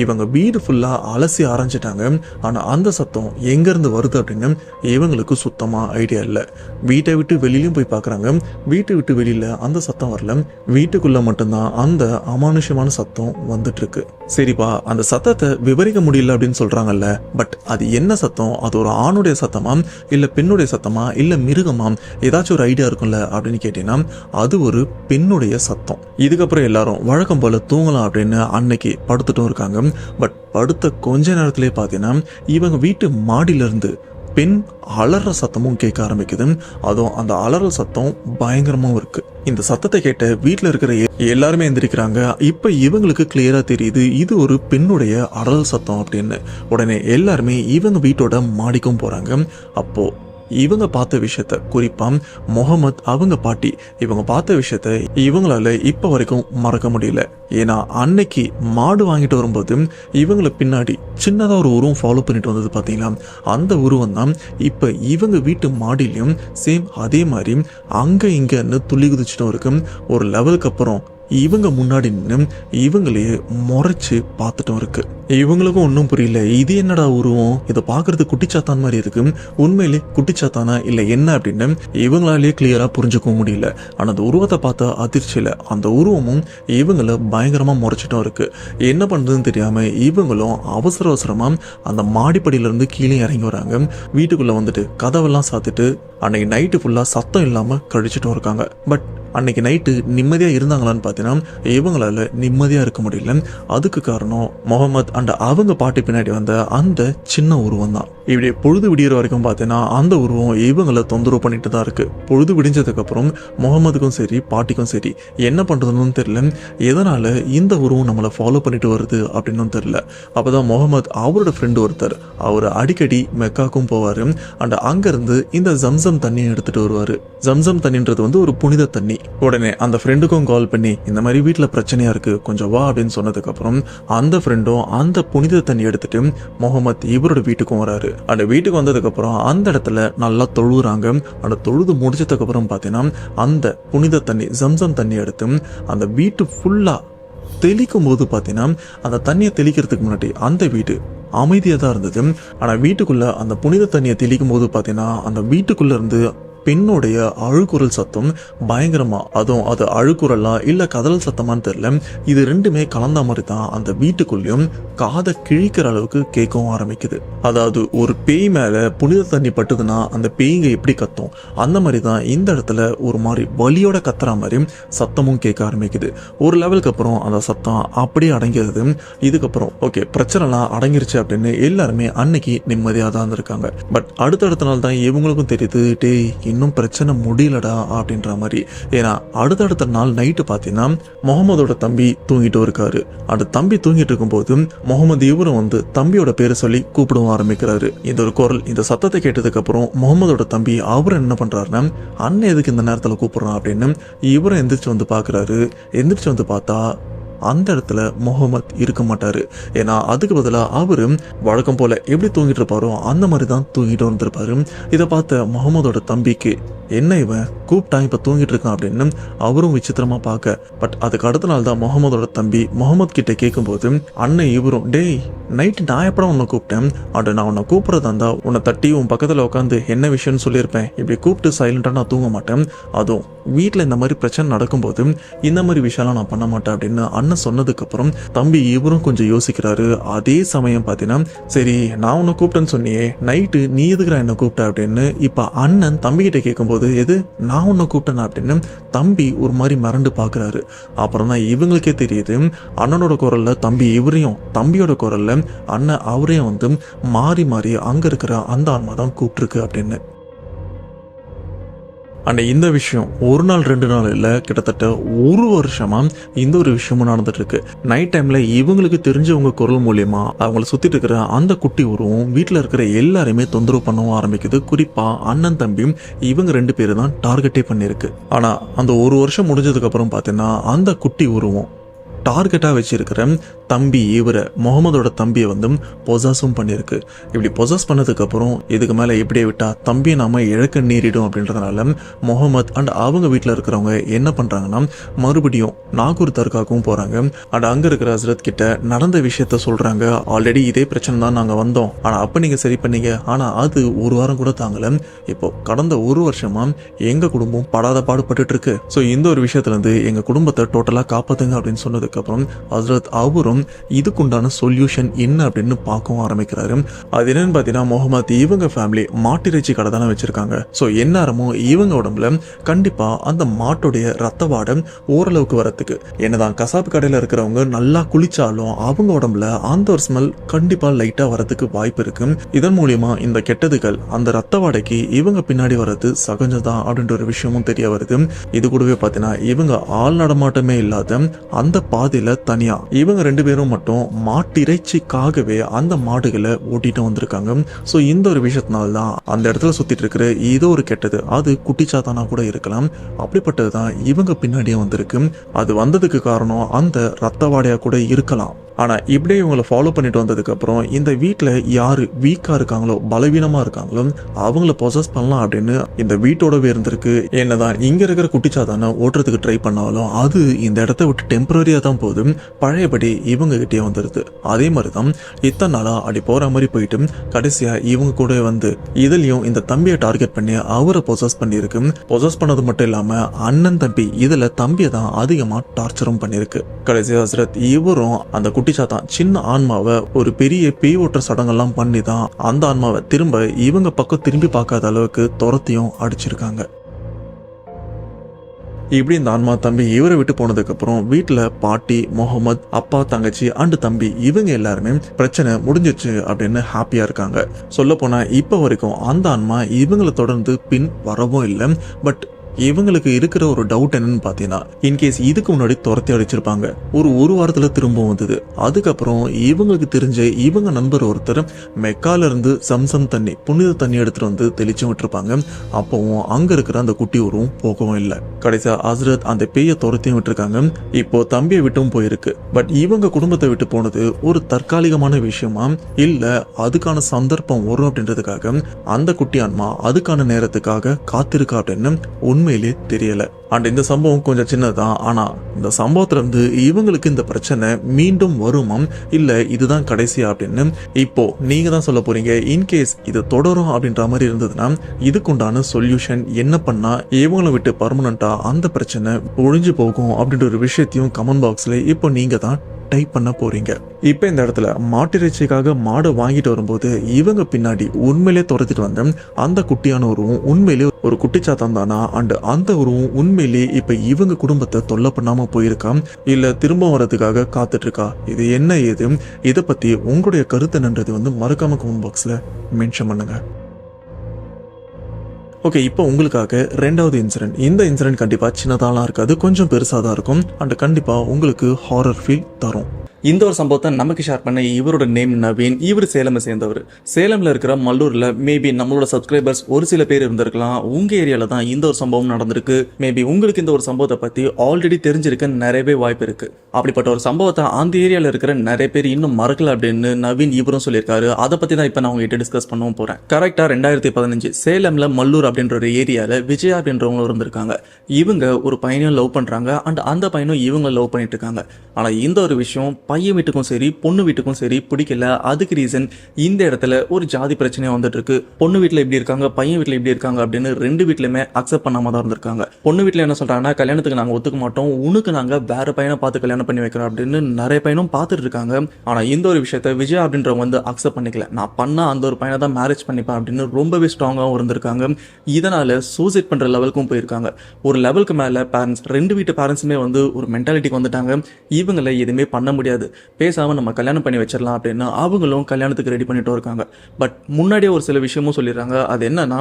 இவங்க வீடு ஃபுல்லா அலசி ஆரம்பிச்சிட்டாங்க. ஆனா ஆனா அந்த சத்தம் எங்க இருந்து வருது அப்படின்னு இவங்களுக்கு சுத்தமா ஐடியா இல்லை. வீட்டை விட்டு வெளியிலயும் போய் பார்க்கறாங்க. வீட்டை விட்டு வெளியில அந்த சத்தம் வரல. வீட்டுக்குள்ள மட்டும்தான் அந்த அமானுஷ்யமான சத்தம் வந்துட்டு இருக்கு. சரிப்பா, அந்த சத்தத்தை விவரிக்க முடியல அப்படின்னு சொல்றாங்கல்ல, பட் அது என்ன சத்தம்? அது ஒரு ஆணுடைய சத்தமா இல்ல பெண்ணுடைய சத்தமா இல்ல மிருகமா? ஏதாச்சும் ஒரு ஐடியா இருக்கும்ல அப்படின்னு கேட்டீங்கன்னா அது ஒரு பெண்ணுடைய சத்தம். இதுக்கப்புறம் எல்லாரும் வழக்கம் போல தூங்கலாம் அப்படின்னு அன்னைக்கு படுத்துட்டும் இருக்காங்க. பட் படுத்த கொஞ்ச நேரத்திலே பார்த்தீங்கன்னா இவங்க வீட்டு மாடியில இருந்து பெண் அலற சத்தமும் கேட்க ஆரம்பிக்குது. அதுவும் அந்த அலறல் சத்தம் பயங்கரமாவும் இருக்கு. இந்த சத்தத்தை கேட்ட வீட்டுல இருக்கிற எல்லாருமே எந்திரிக்கிறாங்க. இப்ப இவங்களுக்கு கிளியரா தெரியுது இது ஒரு பெண்ணுடைய அலறல் சத்தம் அப்படின்னு. உடனே எல்லாருமே இவங்க வீட்டோட மாடிக்கும் போறாங்க. அப்போ இவங்க பார்த்த விஷயத்த, குறிப்பா முகமது அவங்க பாட்டி இவங்க பார்த்த விஷயத்த இவங்களால இப்ப வரைக்கும் மறக்க முடியல. ஏன்னா அன்னைக்கு மாடு வாங்கிட்டு வரும்போது இவங்களை பின்னாடி சின்னதா ஒரு உருவம் ஃபாலோ பண்ணிட்டு வந்தது பாத்தீங்களா, அந்த உருவம் தான் இப்ப இவங்க வீட்டு மாடியிலையும் சேம் அதே மாதிரி அங்க இங்கன்னு துள்ளி குதிச்சிட்டும் இருக்கு. ஒரு லெவலுக்கு அப்புறம் இவங்க முன்னாடி நின்று இவங்களையே முறைச்சு பார்த்துட்டும் இருக்கு. இவங்களுக்கும் ஒன்றும் புரியல, இது என்னடா உருவம், இதை பார்க்கறது குட்டிச்சாத்தான் மாதிரி இருக்கு, உண்மையிலே குட்டிச்சாத்தானா இல்லை என்ன அப்படின்னு இவங்களாலேயே கிளியரா புரிஞ்சுக்கவும் முடியல. ஆனால் அந்த உருவத்தை பார்த்த அதிர்ச்சியில அந்த உருவமும் இவங்களை பயங்கரமா முறைச்சிட்டும் இருக்கு. என்ன பண்றதுன்னு தெரியாம இவங்களும் அவசர அவசரமா அந்த மாடிப்படியிலிருந்து கீழே இறங்கி வராங்க. வீட்டுக்குள்ள வந்துட்டு கதவெல்லாம் சாத்திட்டு அன்னைக்கு நைட்டு ஃபுல்லா சத்தம் இல்லாம கழிச்சிட்டும் இருக்காங்க. பட் அன்னைக்கு நைட்டு நிம்மதியா இருந்தாங்களான்னு பார்த்தீங்கன்னா இவங்களால நிம்மதியா இருக்க முடியல. அதுக்கு காரணம் முகமது அண்ட் அவங்க பாட்டி பின்னாடி வந்த அந்த சின்ன உருவம் தான். இப்படி பொழுது விடிகிற வரைக்கும் பார்த்தீங்கன்னா அந்த உருவம் இவங்களை தொந்தரவு பண்ணிட்டு தான் இருக்கு. பொழுது விடிஞ்சதுக்கு அப்புறம் முகமதுக்கும் சரி பாட்டிக்கும் சரி என்ன பண்றதுன்னு தெரியல. எதனால இந்த உருவம் நம்மளை ஃபாலோ பண்ணிட்டு வருது அப்படின்னு தெரியல. அப்பதான் முகமது அவரோட ஃப்ரெண்டு ஒருத்தர் அவர் அடிக்கடி மெக்காக்கும் போவாரு. அண்ட் அங்கிருந்து இந்த ஜம்சம் தண்ணியை எடுத்துட்டு வருவாரு. ஜம்சம் தண்ணின்றது வந்து ஒரு புனித தண்ணி. உடனே அந்த ஃப்ரெண்டுக்கும் கால் பண்ணி இந்த மாதிரி வீட்டுல பிரச்சனையா இருக்கு கொஞ்சம் வா அப்படின்னு சொன்னதுக்கு அப்புறம் அந்த ஃப்ரெண்டும் அந்த புனித தண்ணி எடுத்துட்டு முகமது இவரோட வீட்டுக்கும் வராரு. அந்த வீட்டுக்கு வந்ததுக்கு அப்புறம் அந்த இடத்துல நல்லா தொழுறாங்க. அந்த தொழுது முடிச்சதுக்கு அப்புறம் பாத்தீங்கன்னா அந்த புனித தண்ணி ஜம்சம் தண்ணி எடுத்து அந்த வீட்டு ஃபுல்லா தெளிக்கும் போது பாத்தீங்கன்னா அந்த தண்ணியை தெளிக்கிறதுக்கு முன்னாடி அந்த வீடு அமைதியா தான் இருந்தது. ஆனா வீட்டுக்குள்ள அந்த புனித தண்ணியை தெளிக்கும் போது பாத்தீங்கன்னா அந்த வீட்டுக்குள்ள இருந்து பெண்ணுடைய அழுகுரல் சத்தம் பயங்கரமா, அதுவும் அது அழுகுரலா இல்ல கதறல் சத்தமான்னு தெரியல, இது ரெண்டுமே கலந்த மாதிரி தான் அந்த வீட்டுக்குள்ளேயும் காதை கிழிக்கிற அளவுக்கு கேட்கவும் ஆரம்பிக்குது. அதாவது ஒரு பேய் மேல புனித தண்ணி பட்டுதுன்னா அந்த பேய்ங்க எப்படி கத்தும் அந்த மாதிரி தான் இந்த இடத்துல ஒரு மாதிரி வலியோட கத்துற மாதிரி சத்தமும் கேட்க ஆரம்பிக்குது. ஒரு லெவலுக்கு அப்புறம் அந்த சத்தம் அப்படியே அடங்கிடுது. இதுக்கப்புறம் ஓகே பிரச்சனைலாம் அடங்கிருச்சு அப்படின்னு எல்லாருமே அன்னைக்கு நிம்மதியாக தான் இருந்திருக்காங்க. பட் அடுத்தடுத்த நாள் தான் இவங்களுக்கும் தெரியுது டேய் இன்னும் பிரச்சனை முடியலடா அப்படின்ற மாதிரி. ஏன்னா அடுத்தடுத்த நாள் நைட்டு பார்த்தீங்கன்னா முகமதோட தம்பி தூங்கிட்டு இருக்காரு. அந்த தம்பி தூங்கிட்டு இருக்கும்போது முகமது இவரும் வந்து தம்பியோட பேரை சொல்லி கூப்பிடவும் ஆரம்பிக்கிறாரு. இந்த ஒரு குரல் இந்த சத்தத்தை கேட்டதுக்கு அப்புறம் முகமதோட தம்பி அவரும் என்ன பண்றாருன்னா அண்ணன் எதுக்கு இந்த நேரத்துல கூப்பிடுறான் அப்படின்னு இவரும் எந்திரிச்சு வந்து பாக்குறாரு. எந்திரிச்சு வந்து பார்த்தா அந்த இடத்துல முகமது இருக்க மாட்டாரு. ஏன்னா அதுக்கு பதிலாக அவரு வழக்கம் போல எப்படி தூங்கிட்டு இருப்பாரோ அந்த மாதிரி தான் தூங்கிட்டு வந்திருப்பாரு. இதை பார்த்த முகமதோட தம்பிக்கு என்ன இவன் கூப்பிட்டான் இப்ப தூங்கிட்டு இருக்கான் அப்படின்னு அவரும் விசித்திரமா பார்க்க. பட் அதுக்கு அடுத்த நாள் தான் முகமதோட தம்பி முகமது கிட்ட கேட்கும்போது அண்ணன் இவரும் டேய் நைட்டு நான் எப்படா உன்னை கூப்பிட்டேன், அப்படி நான் உன்னை கூப்பிட்றதா இருந்தா உன்னை தட்டி உன் பக்கத்துல உட்காந்து என்ன விஷயம்னு சொல்லியிருப்பேன். இப்படி கூப்பிட்டு சைலண்டா நான் தூங்க மாட்டேன், அதுவும் வீட்டுல இந்த மாதிரி பிரச்சனை நடக்கும்போது இந்த மாதிரி விஷயம்லாம் நான் பண்ண மாட்டேன் அப்படின்னு அண்ணன் சொன்னதுக்கு அப்புறம் தம்பி இவரும் கொஞ்சம் யோசிக்கிறாரு. அதே சமயம் பாத்தீங்கன்னா சரி நான் உன்னை கூப்பிட்டேன்னு சொன்னியே நைட்டு நீ எதுக்குறா என்ன கூப்பிட்ட அப்படின்னு இப்ப அண்ணன் தம்பி கிட்ட கேட்கும்போது எது நான் உன்னை கூப்பிட்டேன் அப்படின்னு தம்பி ஒரு மாதிரி மறந்து பாக்குறாரு. அப்புறம் தான் இவங்களுக்கே தெரியுது அண்ணனோட குரல்ல தம்பி இவரையும் தம்பியோட குரல்ல அண்ணன் அவரையும் வந்து மாறி மாறி அங்க இருக்கிற அந்த ஆன்மா தான் கூப்பிட்டுருக்கு அப்படின்னு. அண்ட் இந்த விஷயம் ஒரு நாள் 2 நாள் இல்லை, கிட்டத்தட்ட 1 வருஷமா இந்த ஒரு விஷயமும் நடந்துட்டு இருக்கு. நைட் டைம்ல இவங்களுக்கு தெரிஞ்சவங்க குரல் மூலியமா அவங்கள சுத்திட்டு இருக்கிற அந்த குட்டி உருவம் வீட்டுல இருக்கிற எல்லாருமே தொந்தரவு பண்ணவும் ஆரம்பிக்குது. குறிப்பா அண்ணன் தம்பியும் இவங்க 2 பேரு தான் டார்கெட்டே பண்ணிருக்கு. ஆனா அந்த 1 வருஷம் முடிஞ்சதுக்கு அப்புறம் பாத்தீங்கன்னா அந்த குட்டி உருவம் டார்கெட்டா வச்சிருக்கிற தம்பி இவரை முகமதோட தம்பியை வந்து பொசாஸும் பண்ணியிருக்கு. இப்படி பொசாஸ் பண்ணதுக்கு அப்புறம் இதுக்கு மேல இப்படியே விட்டா தம்பியை நாம இழக்க நேரிடும் அப்படின்றதுனால முகமது அண்ட் அவங்க வீட்டில் இருக்கிறவங்க என்ன பண்றாங்கன்னா மறுபடியும் நாகூர் தர்காவுக்கும் போறாங்க. அண்ட் அங்க இருக்கிற ஹஸ்ரத் கிட்ட நடந்த விஷயத்த சொல்றாங்க. ஆல்ரெடி இதே பிரச்சனை தான் நாங்க வந்தோம், ஆனா அப்ப நீங்க சரி பண்ணீங்க, ஆனா அது ஒரு வாரம் கூட தாங்கல. இப்போ கடந்த ஒரு வருஷமா எங்க குடும்பம் படாத பாடுபட்டு இருக்கு. ஸோ இந்த ஒரு விஷயத்துல இருந்து எங்க குடும்பத்தை டோட்டலா காப்பாத்துங்க அப்படின்னு சொன்னதுக்கு அப்புறம் ஹஸ்ரத் அவரும் இதுக்குண்டான சொல்யூஷன் என்ன அப்படின்னு பார்க்கவும் ஆரம்பிக்கிறாரு. அது என்னன்னு பாத்தீங்கன்னா முகமது இவங்க ஃபேமிலி மாட்டிறைச்சி கடை தானே வச்சிருக்காங்க. ஸோ எந்நேரமும் இவங்க உடம்புல கண்டிப்பா அந்த மாட்டுடைய ரத்த வாடை ஓரளவுக்கு வரத்துக்கு என்னதான் கசாப்பு கடையில இருக்கிறவங்க நல்லா குளிச்சாலும் அவங்க உடம்புல அந்த ஒரு ஸ்மெல் கண்டிப்பா லைட்டா வரதுக்கு வாய்ப்பு இருக்கு. இதன் மூலியமா இந்த கெட்டதுகள் அந்த ரத்த வாடைக்கு இவங்க பின்னாடி வர்றது சகஜம்தான் அப்படின்ற ஒரு விஷயமும் தெரிய வருது. இது கூடவே பாத்தீங்கன்னா இவங்க ஆள் நடமாட்டமே இல்லாத அந்த பாதையில தனியா இவங்க 2 பேரும் மட்டும் மாட்டிறைச்சிக்காகவே அந்த மாடுகளை ஓட்டிட்டு வந்திருக்காங்க. ஸோ இந்த ஒரு விஷயத்தினால்தான் அந்த இடத்துல சுத்திட்டு இருக்கிற ஏதோ ஒரு கெட்டது, அது குட்டிச்சாத்தானா கூட இருக்கலாம், அப்படிப்பட்டதுதான் இவங்க பின்னாடியே வந்திருக்கு. அது வந்ததுக்கு காரணம் அந்த ரத்த வாடையா கூட இருக்கலாம். ஆனா இப்படியே இவங்களை ஃபாலோ பண்ணிட்டு வந்ததுக்கு அப்புறம் இந்த வீட்டுல யாரு வீக்கா இருக்காங்களோ பலவீனமா இருக்காங்களோ அவங்கள பொசஸ் பண்ணலாம் அப்படின்னு இந்த வீட்டோடவே இருந்திருக்கு. என்னதான் இங்க இருக்கிற குட்டிச்சாத்தான ஓட்டுறதுக்கு ட்ரை பண்ணாலும் அது இந்த இடத்த விட்டு டெம்பரரியா தான் போகுது, பழையபடி இவங்க கிட்டே வந்துருது. அதே மாதிரிதான் இத்தனை நாளா அப்படி போற மாதிரி போயிட்டு கடைசியா இவங்க கூட வந்து இதுலயும் இந்த தம்பியை டார்கெட் பண்ணி அவரை பொசஸ் பண்ணிருக்கு. பொசஸ் பண்ணது மட்டும் இல்லாம அண்ணன் தம்பி இதுல தம்பியை தான் அதிகமா டார்ச்சரும் பண்ணிருக்கு. கடைசியா ஹஸ்ரத் இவரும் அந்த குட்டிச்சாத்தான் சின்ன ஆன்மாவை ஒரு பெரிய பேய் ஓட்டுற சடங்கெல்லாம் பண்ணி தான் அந்த ஆன்மாவை திரும்ப இவங்க பக்கம் திரும்பி பார்க்காத அளவுக்கு துரத்தியும் அடிச்சிருக்காங்க. இப்படி இந்த ஆன்மா தம்பி இவரை விட்டு போனதுக்கு அப்புறம் வீட்டுல பாட்டி முகமது அப்பா தங்கச்சி அண்டு தம்பி இவங்க எல்லாருமே பிரச்சனை முடிஞ்சிச்சு அப்படின்னு ஹாப்பியா இருக்காங்க. சொல்ல போனா இப்ப வரைக்கும் அந்த ஆன்மா இவங்களை தொடர்ந்து பின் வரவும் இல்லை. பட் இவங்களுக்கு இருக்கிற ஒரு டவுட் என்னன்னு பாத்தீங்கன்னா இன்கேஸ் இதுக்கு முன்னாடி துரத்தி அடிச்சிருப்பாங்க, ஒரு வாரத்துல திரும்ப வந்தது. அதுக்கப்புறம் இவங்களுக்கு தெரிஞ்ச இவங்க நண்பர் ஒருத்தர் மெக்கால இருந்து சம்சம் தண்ணி புனித தண்ணி எடுத்துட்டு வந்து தெளிச்சு விட்டுருப்பாங்க. அப்பவும் அங்க இருக்கிற அந்த குட்டி ஊரும் போகவும் இல்லை. கடைசியா ஹஸ்ரத் அந்த பேய துரத்தியும் விட்டுருக்காங்க. இப்போ தம்பியை விட்டும் போயிருக்கு. பட் இவங்க குடும்பத்தை விட்டு போனது ஒரு தற்காலிகமான விஷயமா இல்ல அதுக்கான சந்தர்ப்பம் வரும் அப்படின்றதுக்காக அந்த குட்டி ஆன்மா அதுக்கான நேரத்துக்காக காத்திருக்கா அப்படின்னு உண்மையிலே தெரியல. அண்ட் இந்த சம்பவம் கொஞ்சம் சின்னதான், ஆனா இந்த சம்பவத்துல இருந்து இவங்களுக்கு இந்த பிரச்சனை மீண்டும் வருமாம் இல்ல இதுதான் கடைசியா அப்படின்னு இப்போ நீங்க தான் சொல்ல போறீங்க. இன்கேஸ் இது தொடரும் அப்படின்ற மாதிரி இருந்ததுன்னா இதுக்குண்டான சொல்யூஷன் என்ன பண்ணா இவங்களை விட்டு பர்மனண்டா அந்த பிரச்சனை ஒழிஞ்சு போகும் அப்படின்ற ஒரு விஷயத்தையும் கமெண்ட் பாக்ஸ்ல இப்போ நீங்க தான் டைப் பண்ண போறீங்க. இப்ப இந்த இடத்துல மாட்டிறைச்சிக்காக மாடு வாங்கிட்டு வரும்போது இவங்க பின்னாடி உண்மையிலே துரத்திட்டு வந்த அந்த குட்டியான உருவம் உண்மையிலே ஒரு குட்டிச்சாத்தான் தானா அண்ட் அந்த உருவம் உண்மையிலே இப்ப இவங்க குடும்பத்தை தொல்லை பண்ணாம போயிருக்கா இல்ல திரும்ப வரதுக்காக காத்துட்டு இருக்கா? இது என்ன ஏது, இதை பத்தி உங்களுடைய கருத்து என்னன்றது மறக்காம கமெண்ட் பாக்ஸ்ல மென்ஷன் பண்ணுங்க. ஓகே, இப்போ உங்களுக்காக 2வது இன்சிடென்ட். இந்த இன்சிடென்ட் கண்டிப்பா சின்னதாலாம் இருக்காது, கொஞ்சம் பெருசாக தான் இருக்கும் அண்ட் கண்டிப்பா உங்களுக்கு ஹாரர் ஃபீல் தரும். இந்த ஒரு சம்பவத்தை நமக்கு ஷேர் பண்ண இவரோட நேம் நவீன். இவர் சேலமை சேர்ந்தவர். சேலம்ல இருக்கிற மல்லூர்ல மேபி நம்மளோட சப்ஸ்கிரைபர்ஸ் ஒரு சில பேர் இருந்திருக்கலாம். உங்க ஏரியால தான் இந்த ஒரு சம்பவம் நடந்திருக்கு. மேபி உங்களுக்கு இந்த ஒரு சம்பவத்தை பத்தி ஆல்ரெடி தெரிஞ்சிருக்க நிறையவே வாய்ப்பு இருக்கு. அப்படிப்பட்ட ஒரு சம்பவத்தை அந்த ஏரியால இருக்கிற நிறைய பேர் இன்னும் மறக்கல அப்படின்னு நவீன் இவரும் சொல்லியிருக்காரு. அதை பத்தி தான் இப்ப நான் உங்ககிட்ட டிஸ்கஸ் பண்ணவும் போறேன். கரெக்டா 2015 சேலம்ல மல்லூர் அப்படின்ற ஒரு ஏரியால விஜயா அப்படின்றவங்க இருந்திருக்காங்க. இவங்க ஒரு பையனையும் லவ் பண்றாங்க அண்ட் அந்த பையனும் இவங்க லவ் பண்ணிட்டு இருக்காங்க. ஆனா இந்த ஒரு விஷயம் பையன் வீட்டுக்கும் சரி பொண்ணு வீட்டுக்கும் சரி பிடிக்கல. அதுக்கு ரீசன் இந்த இடத்துல ஒரு ஜாதி பிரச்சனையா வந்துட்டு இருக்கு. பொண்ணு வீட்டுல இப்படி இருக்காங்க, பையன் வீட்டுல இப்படி இருக்காங்க அப்படின்னு 2 வீட்லயுமே அக்செப்ட் பண்ணாம தான் இருந்திருக்காங்க. பொண்ணு வீட்டுல என்ன சொல்றாங்கன்னா கல்யாணத்துக்கு நாங்க ஒத்துக்க மாட்டோம், உனக்கு நாங்க வேற பையனை பார்த்து கல்யாணம் பண்ணி வைக்கிறோம் அப்படின்னு நிறைய பையனும் பார்த்துட்டு இருக்காங்க. ஆனா இந்த ஒரு விஷயத்த விஜய் அப்படின்றவங்க அக்செப்ட் பண்ணிக்கல. நான் பண்ணா அந்த ஒரு பையனை தான் மேரேஜ் பண்ணிப்பேன் அப்படின்னு ரொம்பவே ஸ்ட்ராங்காகவும் இருந்திருக்காங்க. இதனால சூசைட் பண்ற லெவலுக்கும் போயிருக்காங்க. ஒரு லெவலுக்கு மேல பேரண்ட்ஸ் 2 வீட்டு பேரண்ட்ஸுமே ஒரு மென்டாலிட்டிக்கு வந்துட்டாங்க. இவங்களை எதுவுமே பண்ண முடியாது, பேசாம நம்ம கல்யாணம் பண்ணி வச்சிடலாம் அப்படின்னு அவங்களும் கல்யாணத்துக்கு ரெடி பண்ணிட்டு இருக்காங்க. பட் முன்னாடியே ஒரு சில விஷயமும் சொல்லிடுறாங்க. அது என்னன்னா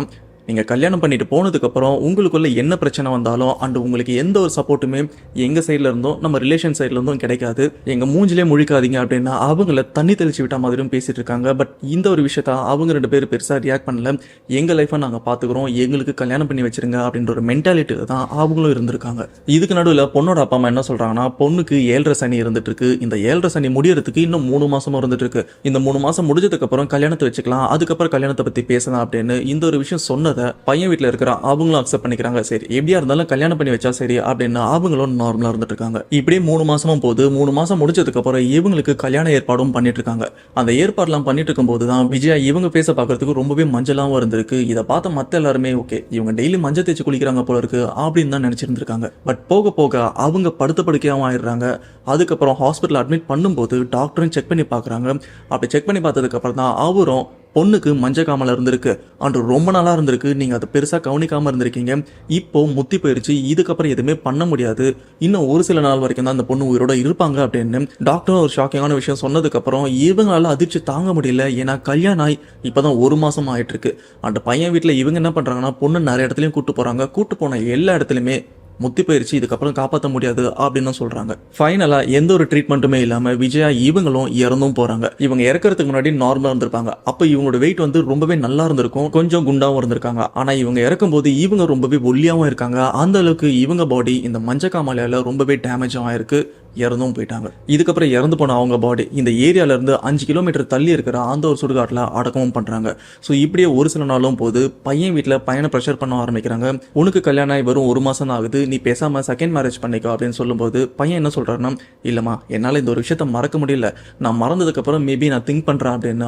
நீங்க கல்யாணம் பண்ணிட்டு போனதுக்கு அப்புறம் உங்களுக்குள்ள என்ன பிரச்சனை வந்தாலும் அண்ட் உங்களுக்கு எந்த ஒரு சப்போர்ட்டுமே எங்க சைட்ல இருந்தும் நம்ம ரிலேஷன் சைட்ல இருந்தும் கிடைக்காது, எங்க மூஞ்சிலே முழிக்காதீங்க அப்படின்னா அவங்கள தண்ணி தெளிச்சு விட்டா மாதிரியும் பேசிட்டு இருக்காங்க. பட் இந்த ஒரு விஷயத்த அவங்க 2 பேரும் பெருசா ரியாக்ட் பண்ணல. எங்க லைஃபை நாங்க பாத்துக்கிறோம், எங்களுக்கு கல்யாணம் பண்ணி வச்சிருங்க அப்படின்ற ஒரு மென்டாலிட்டியில தான் அவங்களும் இருந்திருக்காங்க. இதுக்கு நடுவில் பொண்ணோட அப்பா அம்மா என்ன சொல்றாங்கன்னா, பொண்ணுக்கு 7.5 சனி இருந்துட்டு இருக்கு, இந்த 7.5 சனி முடியறதுக்கு இன்னும் 3 மாசமும் இருந்துட்டு இருக்கு, இந்த 3 மாசம் முடிஞ்சதுக்கு அப்புறம் கல்யாணத்தை வச்சுக்கலாம், அதுக்கப்புறம் கல்யாணத்தை பத்தி பேசலாம் அப்படின்னு இந்த ஒரு விஷயம் சொன்னதை பையன் வீட்டுல இருக்கிற அவங்களும் அக்செப்ட் பண்ணிக்கிறாங்க. சரி எப்படியா இருந்தாலும் கல்யாணம் பண்ணி வச்சா சரி அப்படின்னு அவங்களும் நார்மலா இருந்துட்டு இருக்காங்க. இப்படியே 3 மாசமும் போது 3 மாசம் முடிச்சதுக்கு அப்புறம் இவங்களுக்கு கல்யாண ஏற்பாடும் பண்ணிட்டு இருக்காங்க. அந்த ஏற்பாடுலாம் பண்ணிட்டு இருக்கும் போதுதான் விஜயா இவங்க பேச பாக்குறதுக்கு ரொம்பவே மஞ்சளாவும் இருந்திருக்கு. இதை பார்த்த மத்த எல்லாருமே ஓகே இவங்க டெய்லி மஞ்சள் தேய்ச்சி குளிக்கிறாங்க போல இருக்கு அப்படின்னு தான் நினைச்சிருந்திருக்காங்க. பட் போக போக அவங்க படுத்த படுக்கையாவும் ஆயிடுறாங்க. அதுக்கப்புறம் ஹாஸ்பிட்டல் அட்மிட் பண்ணும்போது டாக்டரும் செக் பண்ணி பாக்குறாங்க. அப்படி செக் பண்ணி பார்த்ததுக்கு அப்புறம் தான் அவரும் பொண்ணுக்கு மஞ்சள் காமல இருந்திருக்கு அன்று ரொம்ப நாளா இருந்திருக்கு, நீங்க அதை பெருசா கவனிக்காம இருந்திருக்கீங்க, இப்போ முத்தி போயிருச்சு, இதுக்கப்புறம் எதுவுமே பண்ண முடியாது, இன்னும் ஒரு சில நாள் வரைக்கும் தான் அந்த பொண்ணு உயிரோட இருப்பாங்க அப்படின்னு டாக்டரும் ஒரு ஷாக்கிங்கான விஷயம் சொன்னதுக்கு அப்புறம் இவங்களால அதிர்ச்சி தாங்க முடியல. ஏன்னா கல்யாணம் ஆகி இப்பதான் 1 மாசம் ஆயிட்டு இருக்கு. அந்த பையன் வீட்டுல இவங்க என்ன பண்றாங்கன்னா, பொண்ணு நிறைய இடத்துலயும் கூட்டு போறாங்க, கூட்டு போன எல்லா இடத்துலயுமே முத்தி போயிருச்சு, இதுக்கப்புறம் காப்பாற்ற முடியாது அப்படின்னு சொல்றாங்க. ஃபைனலா எந்த ஒரு ட்ரீட்மெண்ட்டுமே இல்லாம விஜயா இவங்களும் இறந்தும் போறாங்க. இவங்க இறக்கிறதுக்கு முன்னாடி நார்மலா இருந்திருப்பாங்க. அப்ப இவங்களோட வெயிட் வந்து ரொம்பவே நல்லா இருந்திருக்கும், கொஞ்சம் குண்டாவும் இருந்திருக்காங்க. ஆனா இவங்க இறக்கும் போது இவங்க ரொம்பவே ஒல்லியாவும் இருக்காங்க. அந்த அளவுக்கு இவங்க பாடி இந்த மஞ்சள் காமாலையால ரொம்பவே டேமேஜ் ஆயிருக்கு, இறந்தும் போயிட்டாங்க. இதுக்கப்புறம் இறந்து போன அவங்க பாடி இந்த ஏரியால இருந்து 5 கிலோமீட்டர் தள்ளி இருக்கிற அந்த ஒரு சுடுகாட்டில் அடக்கமும் பண்றாங்க. ஸோ இப்படியே ஒரு சில நாளும் போது பையன் வீட்டில் பையனை ப்ரெஷர் பண்ண ஆரம்பிக்கிறாங்க. உனக்கு கல்யாணம் ஆகி வரும் 1 மாசம் தான் ஆகுது, நீ பேசாம செகண்ட் மேரேஜ் பண்ணிக்கோ அப்படின்னு சொல்லும்போது பையன் என்ன சொல்றாருன்னா, இல்லம்மா என்னால இந்த ஒரு விஷயத்த மறக்க முடியல, நான் மறந்ததுக்கு அப்புறம் மேபி நான் திங்க் பண்றேன் அப்படின்னு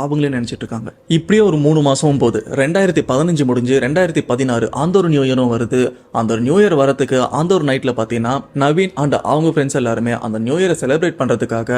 அவங்களே நினைச்சிட்டு இருக்காங்க. இப்படியே ஒரு 3 மாசமும் போது 2015 முடிஞ்சு 2016 அந்த ஒரு நியூ இயரும் வருது. அந்த ஒரு நியூ இயர் வரதுக்கு அந்த ஒரு நைட்ல பாத்தீங்கன்னா நவீன் அண்ட் அவங்க ஃப்ரெண்ட்ஸ் எல்லாருமே அந்த நியூ இயரை செலிப்ரேட் பண்றதுக்காக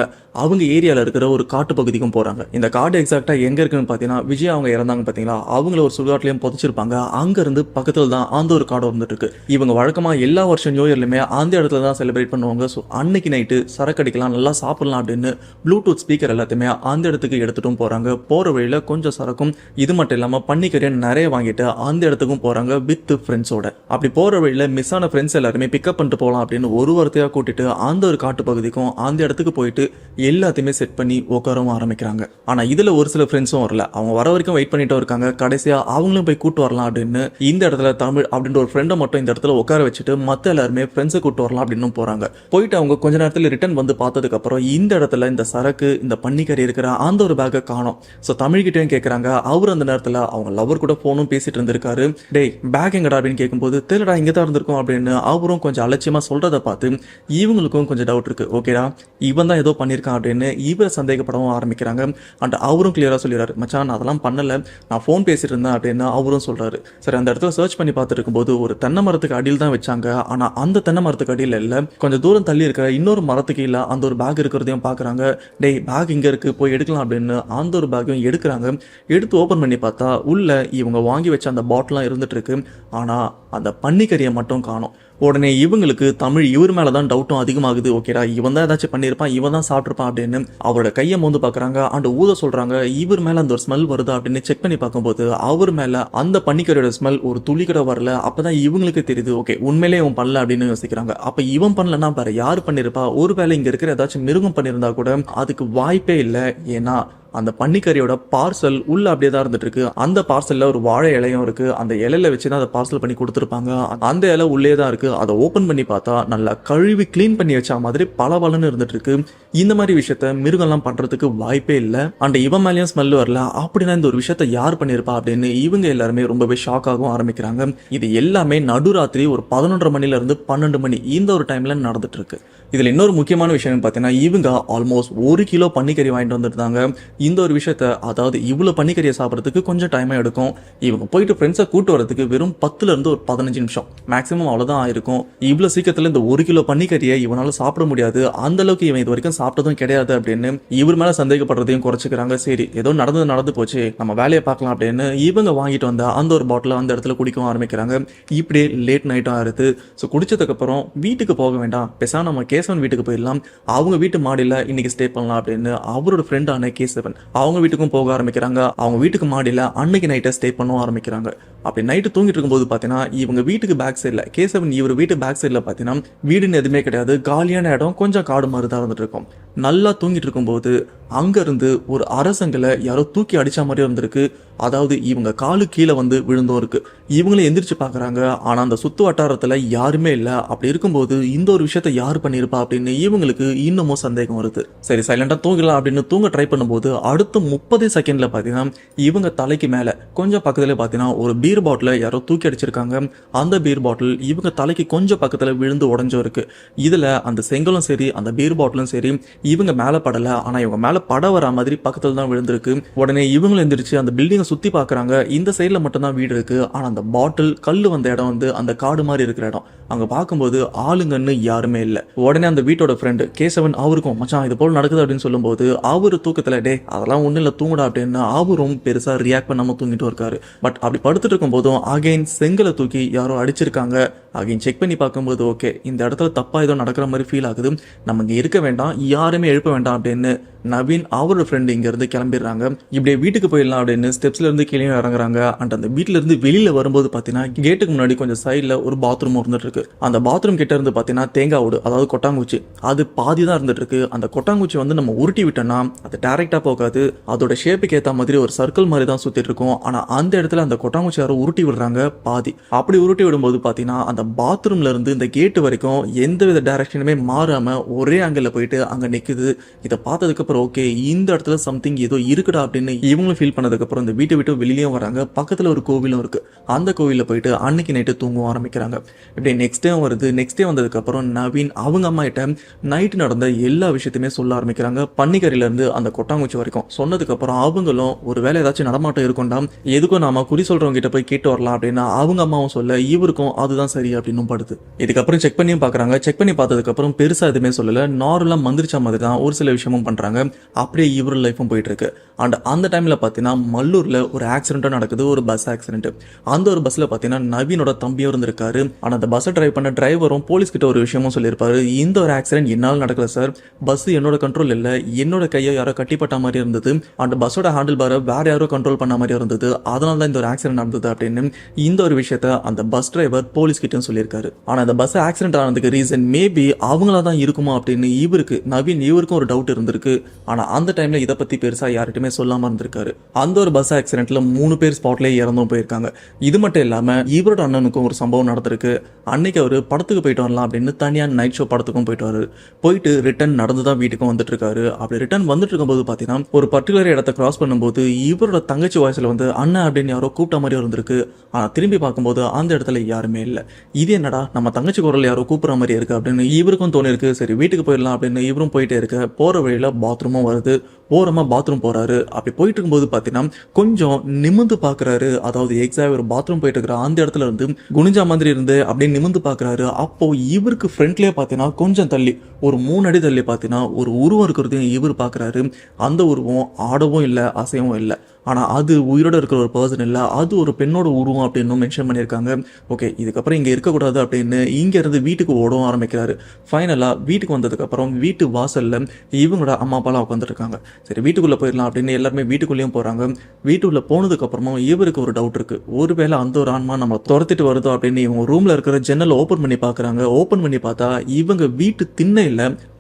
அவங்க ஏரியால இருக்கிற ஒரு காட்டு பகுதிக்கும் போறாங்க. இந்த காடு எக்ஸாக்டா எங்க இருக்குன்னு பாத்தீங்கன்னா, விஜய் அவங்க இறந்தாங்க பாத்தீங்களா, அவங்கள ஒரு சுடுகாட்லயும் புதைச்சிருப்பாங்க. அங்க இருந்து பக்கத்துல தான் அந்த ஒரு காடு வந்துட்டு இருக்கு. இவங்க வழக்கமா எல்லா வருஷம் நியூ இயர்லயுமே அந்த இடத்துல தான் செலிப்ரேட் பண்ணுவாங்க. ஸோ அன்னைக்கு நைட்டு சரக்கு அடிக்கலாம், நல்லா சாப்பிடலாம் அப்படின்னு ப்ளூடூத் ஸ்பீக்கர் எல்லாத்தையுமே அந்த இடத்துக்கு எடுத்துட்டும் போறாங்க. போற வழியில கொஞ்சம் சரக்கும் இது மட்டும் இல்லாம பன்னிக்கறியை நிறைய வாங்கிட்டு அந்த இடத்துக்கும் போறாங்க வித் ஃப்ரெண்ட்ஸோட. அப்படி போற வழியில மிஸ் ஆன ஃப்ரெண்ட்ஸ் எல்லாருமே பிக்கப் பண்ணிட்டு போகலாம் அப்படின்னு ஒரு வார்த்தையா கூட்டிட்டு அந்த ஒரு காட்டு பகுதிக்கும் அந்த இடத்துக்கு போயிட்டு எல்லாத்தையுமே செட் பண்ணி உட்காரவும் ஆரம்பிக்கிறாங்க. ஆனா இதுல ஒரு சில ஃப்ரெண்ட்ஸும் வரல, அவங்க வர வரைக்கும் வெயிட் பண்ணிட்டு இருக்காங்க. கடைசியா அவங்களும் போய் கூட்டு வரலாம் அப்படின்னு இந்த இடத்துல தமிழ் அப்படின்ற ஒரு ஃப்ரெண்டை மட்டும் இந்த இடத்துல உட்கார வச்சுட்டு மத்த எல்லாருமே ஃப்ரெண்ட்ஸை கூட்டு வரலாம் அப்படின்னு போறாங்க. போயிட்டு அவங்க கொஞ்ச நேரத்துல ரிட்டர்ன் வந்து பார்த்ததுக்கு அப்புறம் இந்த இடத்துல இந்த சரக்கு இந்த பன்னிக்கறி இருக்கிற அந்த ஒரு பேக்கை காணோம். ஸோ தமிழ்கிட்டையும் கேட்கறாங்க. அவர் அந்த நேரத்துல அவங்க லவர் கூட போனும் பேசிட்டு இருந்திருக்காரு. டேய் பேக் எங்கடா அப்படின்னு கேட்கும்போது தெரியடா இங்க தான் இருந்திருக்கும் அப்படின்னு அவரும் கொஞ்சம் அலட்சியமா சொல்றதை பார்த்து இவங்களுக்கும் கொஞ்சம் டவுட் இருக்கு. ஓகேடா இவன் தான் ஏதோ பண்ணியிருக்கான் அப்படின்னு இவரை சந்தேகப்படவும் ஆரம்பிக்கிறாங்க. அண்ட் அவரும் கிளியரா சொல்லிடுறாரு, மச்சான் நான் அதெல்லாம் பண்ணல, நான் ஃபோன் பேசிட்டு இருந்தேன் அப்படின்னு அவரும் சொல்றாரு. சரி அந்த இடத்துல சர்ச் பண்ணி பார்த்துட்டு இருக்கும்போது ஒரு தென்னை மரத்துக்கு அடியில் தான் வச்சாங்க. ஆனா அந்த தென்னை மரத்துக்கு அடியில் இல்ல, கொஞ்சம் தூரம் தள்ளி இருக்கிற இன்னொரு மரத்துக்கு இல்ல அந்த ஒரு பேக் இருக்கிறதையும் பாக்குறாங்க. டேய் பேக் இங்க இருக்கு போய் எடுக்கலாம் அப்படின்னு அந்த ஒரு பேக்கையும் எடுக்கிறாங்க. எடுத்து ஓபன் பண்ணி பார்த்தா உள்ள இவங்க வாங்கி வச்ச அந்த பாட்டிலாம் இருந்துட்டு இருக்கு. ஆனா அந்த பன்னிக்கறியை மட்டும் காணோம். உடனே இவங்களுக்கு தமிழ் இவர் மேலதான் டவுட்டும் அதிகமாகுது. ஓகேடா இவன் தான் ஏதாச்சும் பண்ணியிருப்பான், இவன் தான் சாப்பிட்ருப்பான் அப்படின்னு அவரோட கையை மோந்து பாக்குறாங்க. அண்ட் ஊத சொல்றாங்க. இவர் மேல அந்த ஒரு ஸ்மெல் வருதா அப்படின்னு செக் பண்ணி பார்க்கும்போது அவர் மேல அந்த பன்னிக்கறியோட ஸ்மெல் ஒரு துளி கூட வரல. அப்பதான் இவங்களுக்கு தெரியுது ஓகே உண்மையிலே இவன் பண்ணல அப்படின்னு யோசிக்கிறாங்க. அப்ப இவன் பண்ணலன்னா வேற யாரு பண்ணிருப்பா, ஒருவேளை இங்க இருக்கிற ஏதாச்சும் மிருகம் பண்ணிருந்தா கூட அதுக்கு வாய்ப்பே இல்லை. ஏன்னா அந்த பன்னிக்கறியோட பார்சல் உள்ள அப்படியே தான் இருந்துட்டு இருக்கு. அந்த பார்சல்ல ஒரு வாழை இலையும் இருக்கு. அந்த இலையில வச்சுதான் அதை பார்சல் பண்ணி கொடுத்துருப்பாங்க. அந்த இலை உள்ளே தான் இருக்கு. அதை ஓபன் பண்ணி பார்த்தா நல்லா கழுவி கிளீன் பண்ணி வச்ச மாதிரி பளபளன்னு இருந்துட்டு இருக்கு. இந்த மாதிரி விஷயத்த மிருகம்லாம் பண்றதுக்கு வாய்ப்பே இல்லை. அண்ட் இவன் மேலேயும் ஸ்மெல் வரல. அப்படின்னா இந்த ஒரு விஷயத்த யார் பண்ணிருப்பா அப்படின்னு இவங்க எல்லாருமே ரொம்பவே ஷாக் ஆகவும் ஆரம்பிக்கிறாங்க. இது எல்லாமே நடுராத்திரி ஒரு 11:30 மணில இருந்து 12 மணி இந்த ஒரு டைம்ல நடந்துட்டு இருக்கு. இதுல இன்னொரு முக்கியமான விஷயம் பார்த்தீங்கன்னா, இவங்க ஆல்மோஸ்ட் 1 கிலோ பன்னிக்கறி வாங்கிட்டு வந்துருந்தாங்க. இந்த ஒரு விஷயத்த அதாவது இவ்வளவு பன்னிக்கறியை சாப்பிட்றதுக்கு கொஞ்சம் டைமா எடுக்கும். இவங்க போயிட்டு ஃப்ரெண்ட்ஸை கூட்டு வரதுக்கு வெறும் 10ல இருந்து ஒரு 15 நிமிஷம் மேக்ஸிமம் அவ்வளவுதான் ஆயிருக்கும். இவ்வளவு சீக்கிரத்துல இந்த 1 கிலோ பன்னிக்கறியை இவனால சாப்பிட முடியாது, அந்த அளவுக்கு இவன் இது வரைக்கும் சாப்பிட்டதும் கிடையாது அப்படின்னு இவர் மேல சந்தேகப்படுறதையும் குறைச்சிக்கிறாங்க. சரி ஏதோ நடந்து போச்சு, நம்ம வேலையை பார்க்கலாம் அப்படின்னு இவங்க வாங்கிட்டு வந்த அந்த ஒரு பாட்டில அந்த இடத்துல குடிக்கவும் ஆரம்பிக்கிறாங்க. இப்படியே லேட் நைட்டும் ஆயிருது. ஸோ குடிச்சதுக்கு அப்புறம் வீட்டுக்கு போக வேண்டாம், பேசாம நம்ம கேசவன் வீட்டுக்கு போயிடலாம், அவங்க வீட்டு மாடியில இன்னைக்கு ஸ்டே பண்ணலாம் அப்படின்னு அவரோட ஃப்ரெண்டான கேசவன் அவங்க வீட்டுக்கும் போக ஆரம்பிக்கிறாங்க. அவங்க வீட்டுக்கு மாடியில அன்னைக்கு நைட்டை ஸ்டே பண்ணவும் ஆரம்பிக்கிறாங்க. அப்படி நைட்டு தூங்கிட்டு இருக்கும்போது பார்த்தீங்கன்னா இவங்க வீட்டுக்கு பேக் சைடில் கேசவன் இவர் வீட்டு பேக் சைடில் பார்த்தீங்கன்னா வீடுன்னு எதுவுமே கிடையாது, காலியான இடம், கொஞ்சம் காடு மாதிரி தான் இருந்துட்டு இருக்கும். நல்லா தூங்கிட்டு இருக்கும்போது அங்கேருந்து ஒரு அரசங்களை யாரோ தூக்கி அடித்த மாதிரி இருந்திருக்கு. அதாவது இவங்க காலு கீழே வந்து விழுந்தும் இருக்கு. இவங்களும் எந்திரிச்சு பார்க்குறாங்க, ஆனால் அந்த சுற்று வட்டாரத்தில் யாருமே இல்லை. அப்படி இருக்கும்போது இந்த ஒரு விஷயத்த யார் பண்ணியிருப்பா அப்படின்னு இவங்களுக்கு இன்னமும் சந்தேகம் வருது. சரி சைலண்டாக தூங்கலாம் அப்படின்னு தூங்க ட்ரை பண்ணும்போது அடுத்த 30 செகண்டில் பார்த்தீங்கன்னா இவங்க தலைக்கு மேலே கொஞ்சம் பக்கத்தில் பார்த்தீங்கன்னா ஒரு பீர் பாட்டிலை யாரோ தூக்கி அடிச்சிருக்காங்க. அந்த பீர் பாட்டில் இவங்க தலைக்கு கொஞ்சம் பக்கத்தில் விழுந்து உடஞ்சும் இருக்கு. இதில் அந்த செங்கலும் சரி அந்த பீர் பாட்டிலும் சரி இவங்க மேலே படலை, ஆனால் இவங்க மேலே பட வர மாதிரி பக்கத்தில் தான் விழுந்திருக்கு. உடனே இவங்களும் எந்திரிச்சு அந்த பில்டிங்கை சுற்றி பார்க்குறாங்க. இந்த சைடில் மட்டும்தான் வீடு இருக்கு, ஆனால் அந்த பாட்டில் கல் வந்த இடம் வந்து அந்த காடு மாதிரி இருக்கிற இடம். அங்கே பார்க்கும்போது ஆளுங்கன்னு யாருமே இல்லை. உடனே அந்த வீட்டோட ஃப்ரெண்டு கேசவன் அவருக்கும் மச்சான் இது போல் நடக்குது அப்படின்னு சொல்லும்போது அவரு தூக்கத்தில் டே அதெல்லாம் ஒன்றும் இல்லை தூங்குடா அப்படின்னு அவரும் பெருசாக ரியாக்ட் பண்ணாமல் தூங்கிட்டு இருக்காரு. பட் அப்படி படுத்துட்டு இருக்கும் போதும் அகைன் செங்கலை தூக்கி யாரோ அடிச்சிருக்காங்க. அகைன் செக் பண்ணி பார்க்கும்போது ஓகே இந்த இடத்துல தப்பாக ஏதோ நடக்கிற மாதிரி ஃபீல் ஆகுது, நம்ம இங்கே இருக்க வேண்டாம், யாருமே எழுப்ப வேண்டாம் அப்படின்னு நவீன் அவரோட ஃப்ரெண்டு இங்கேருந்து கிளம்பிடுறாங்க. இப்படியே வீட்டுக்கு போயிடலாம் அப்படின்னு ஸ்டெப்ஸ்ல இருந்து கீழே இறங்குறாங்க. அண்ட் அந்த வீட்டில இருந்து வெளியில வரும்போது பார்த்தீங்கன்னா கேட்டுக்கு முன்னாடி கொஞ்சம் சைடில் ஒரு பாத்ரூம் இருந்துட்டு இருக்கு. அந்த பாத்ரூம் கிட்ட இருந்து பார்த்தீங்கன்னா தேங்காய் ஓடு, அதாவது கொட்டாங்குச்சி, அது பாதி தான் இருந்துட்டு இருக்கு. அந்த கொட்டாங்குச்சி வந்து நம்ம உருட்டி விட்டோம்னா அது டைரக்டா போகாது, அதோட ஷேப்புக்கு ஏற்ற மாதிரி ஒரு சர்க்கிள் மாதிரி தான் சுத்திட்டு இருக்கும். ஆனால் அந்த இடத்துல அந்த கொட்டாங்குச்சி யாரும் உருட்டி விடுறாங்க பாதி. அப்படி உருட்டி விடும்போது பார்த்தீங்கன்னா அந்த பாத்ரூம்ல இருந்து இந்த கேட்டு வரைக்கும் எந்தவித டைரக்ஷனுமே மாறாம ஒரே ஆங்கிள் போயிட்டு அங்க நிக்குது. இதை பார்த்ததுக்கு ஓகே இந்த இடத்துல சம்திங் ஏதோ இருக்குடா அப்படின்னு இவங்களும் ஃபீல் பண்ணதுக்கு அப்புறம் இந்த வீட்டை விட்டு வெளியிலயும் வராங்க. பக்கத்துல ஒரு கோவிலும் இருக்கு. அந்த கோவிலில் போயிட்டு அன்னைக்கு நைட்டு தூங்க ஆரம்பிக்கிறாங்க. இப்படி நெக்ஸ்ட் டே வருது. நெக்ஸ்ட் டே வந்ததுக்கு அப்புறம் நவீன் அவங்க அம்மா கிட்ட நைட்டு நடந்த எல்லா விஷயத்தையுமே சொல்ல ஆரம்பிக்கிறாங்க. பன்னிக்கரியில இருந்து அந்த கொட்டாங்குச்சி வரைக்கும் சொன்னதுக்கு அப்புறம் அவங்களும் ஒரு வேலை ஏதாச்சும் நடமாட்டம் இருக்கும்டா, எதுக்கும் நாம குறி சொல்றவங்க கிட்ட போய் கேட்டு வரலாம் அப்படின்னு அவங்க அம்மாவும் சொல்ல இவருக்கும் அதுதான் சரி அப்படின்னு படுது. இதுக்கப்புறம் செக் பண்ணியும் பாக்குறாங்க. செக் பண்ணி பார்த்ததுக்கு அப்புறம் பெருசா எதுவுமே சொல்லல, நார்மலா மந்திரிச்சா மாதிரி தான் ஒரு சில விஷயமும் பண்றாங்க. அப்படியே இவரு லைஃபும் போயிட்டு இருக்கு. அண்ட் அந்த டைம்ல பாத்தீங்கன்னா மல்லூர்ல ஒரு ஆக்சிடென்ட்டும் நடக்குது, ஒரு பஸ் ஆக்சிடென்ட். அந்த ஒரு பஸ்ல பாத்தீங்கன்னா நவீனோட தம்பியும் இருந்திருக்காரு. ஆனா அந்த பஸ்ஸை டிரைவ் பண்ண டிரைவரும் போலீஸ் கிட்ட ஒரு விஷயமும் சொல்லியிருப்பாரு, இந்த ஒரு ஆக்சிடென்ட் என்னால நடக்கல சார், பஸ் என்னோட கண்ட்ரோல் இல்ல, என்னோட கையை யாரோ கட்டிப்பட்ட மாதிரி இருந்தது, அந்த பஸ்ஸோட ஹேண்டில் பாரை வேற யாரோ கண்ட்ரோல் பண்ண மாதிரி இருந்தது, அதனால தான் இந்த ஒரு ஆக்சிடென்ட் நடந்தது அப்படின்னு இந்த ஒரு விஷயத்த அந்த பஸ் டிரைவர் போலீஸ் கிட்ட சொல்லியிருக்காரு. ஆனா அந்த பஸ் ஆக்சிடென்ட் ஆனதுக்கு ரீசன் மேபி அவங்களா தான் இருக்குமா அப்படின்னு இவருக்கு நவீன் இவருக்கும் ஒரு டவுட் இருந்திருக்கு. ஆனா அந்த டைம்ல இதை பத்தி பெருசா யார்கிட்டயுமே சொல்லாம இருந்திருக்காரு. அந்த ஒரு பஸ் ஆக்சிடென்ட்ல 3 பேர் ஸ்பாட்லயே இறந்தும் போயிருக்காங்க. இது மட்டும் இல்லாம இவரோட அண்ணனுக்கும் ஒரு சம்பவம் நடந்திருக்கு. அன்னைக்கு அவரு படத்துக்கு போயிட்டு வரலாம் அப்படின்னு தனியா நைட் ஷோ படத்துக்கும் போயிட்டு ரிட்டர்ன் நடந்து தான் வீட்டுக்கும் வந்துட்டு இருக்காரு. அப்படி ரிட்டர்ன் வந்துட்டு இருக்கும்போது பாத்தீங்கன்னா ஒரு பர்டிகுலர் இடத்தை கிராஸ் பண்ணும்போது இவரோட தங்கச்சி வாய்ஸ்ல வந்து அண்ணன் அப்படின்னு யாரோ கூப்பிட்ட மாதிரி இருந்திருக்கு. ஆனா திரும்பி பார்க்கும்போது அந்த இடத்துல யாருமே இல்ல. இது என்னடா நம்ம தங்கச்சி குரல் யாரோ கூப்பிடுற மாதிரி இருக்கு அப்படின்னு இவருக்கும் தோணி இருக்கு. சரி வீட்டுக்கு போயிடலாம் அப்படின்னு இவரும் போயிட்டே இருக்க போற வழியில பாத்ரூமும் வருது. ஓரமா பாத்ரூம் போறாரு. அப்படி போயிட்டு இருக்கும்போது பாத்தீங்கன்னா கொஞ்சம் நிமிந்து பாக்குறாரு. அதாவது எக்ஸாக்ட் ஒரு பாத்ரூம் போயிட்டு இருக்கிற அந்த இடத்துல இருந்து குனிஞ்சா மாதிரி இருந்து அப்படியே நிமிந்து பாக்குறாரு. அப்போ இவருக்கு ஃப்ரண்ட்லயே பாத்தீங்கன்னா கொஞ்சம் தள்ளி ஒரு 3 அடி தள்ளி பாத்தீங்கன்னா ஒரு உருவம் இருக்கிறதையும் இவர் பாக்குறாரு. அந்த உருவம் ஆடவும் இல்லை அசையவும் இல்லை. ஆனால் அது உயிரோட இருக்கிற ஒரு பர்சன் இல்லை, அது ஒரு பெண்ணோட உருவம் அப்படின்னு மென்ஷன் பண்ணியிருக்காங்க. ஓகே இதுக்கப்புறம் இங்கே இருக்கக்கூடாது அப்படின்னு இங்கேருந்து வீட்டுக்கு ஓடவும் ஆரம்பிக்கிறாரு. ஃபைனலாக வீட்டுக்கு வந்ததுக்கப்புறம் வீட்டு வாசலில் இவங்களோட அம்மா அப்பாலாம் உட்காந்துருக்காங்க. சரி வீட்டுக்குள்ளே போயிடலாம் அப்படின்னு எல்லாருமே வீட்டுக்குள்ளேயும் போகிறாங்க. வீட்டுக்குள்ளே போனதுக்கப்புறமும் இவருக்கு ஒரு டவுட் இருக்குது, ஒருவேளை அந்த ஒரு ஆன்மா நம்ம துரத்திட்டு வருதோ அப்படின்னு இவங்க ரூமில் இருக்கிற ஜன்னலை ஓப்பன் பண்ணி பார்க்குறாங்க. ஓப்பன் பண்ணி பார்த்தா இவங்க வீட்டு திண்ணையில்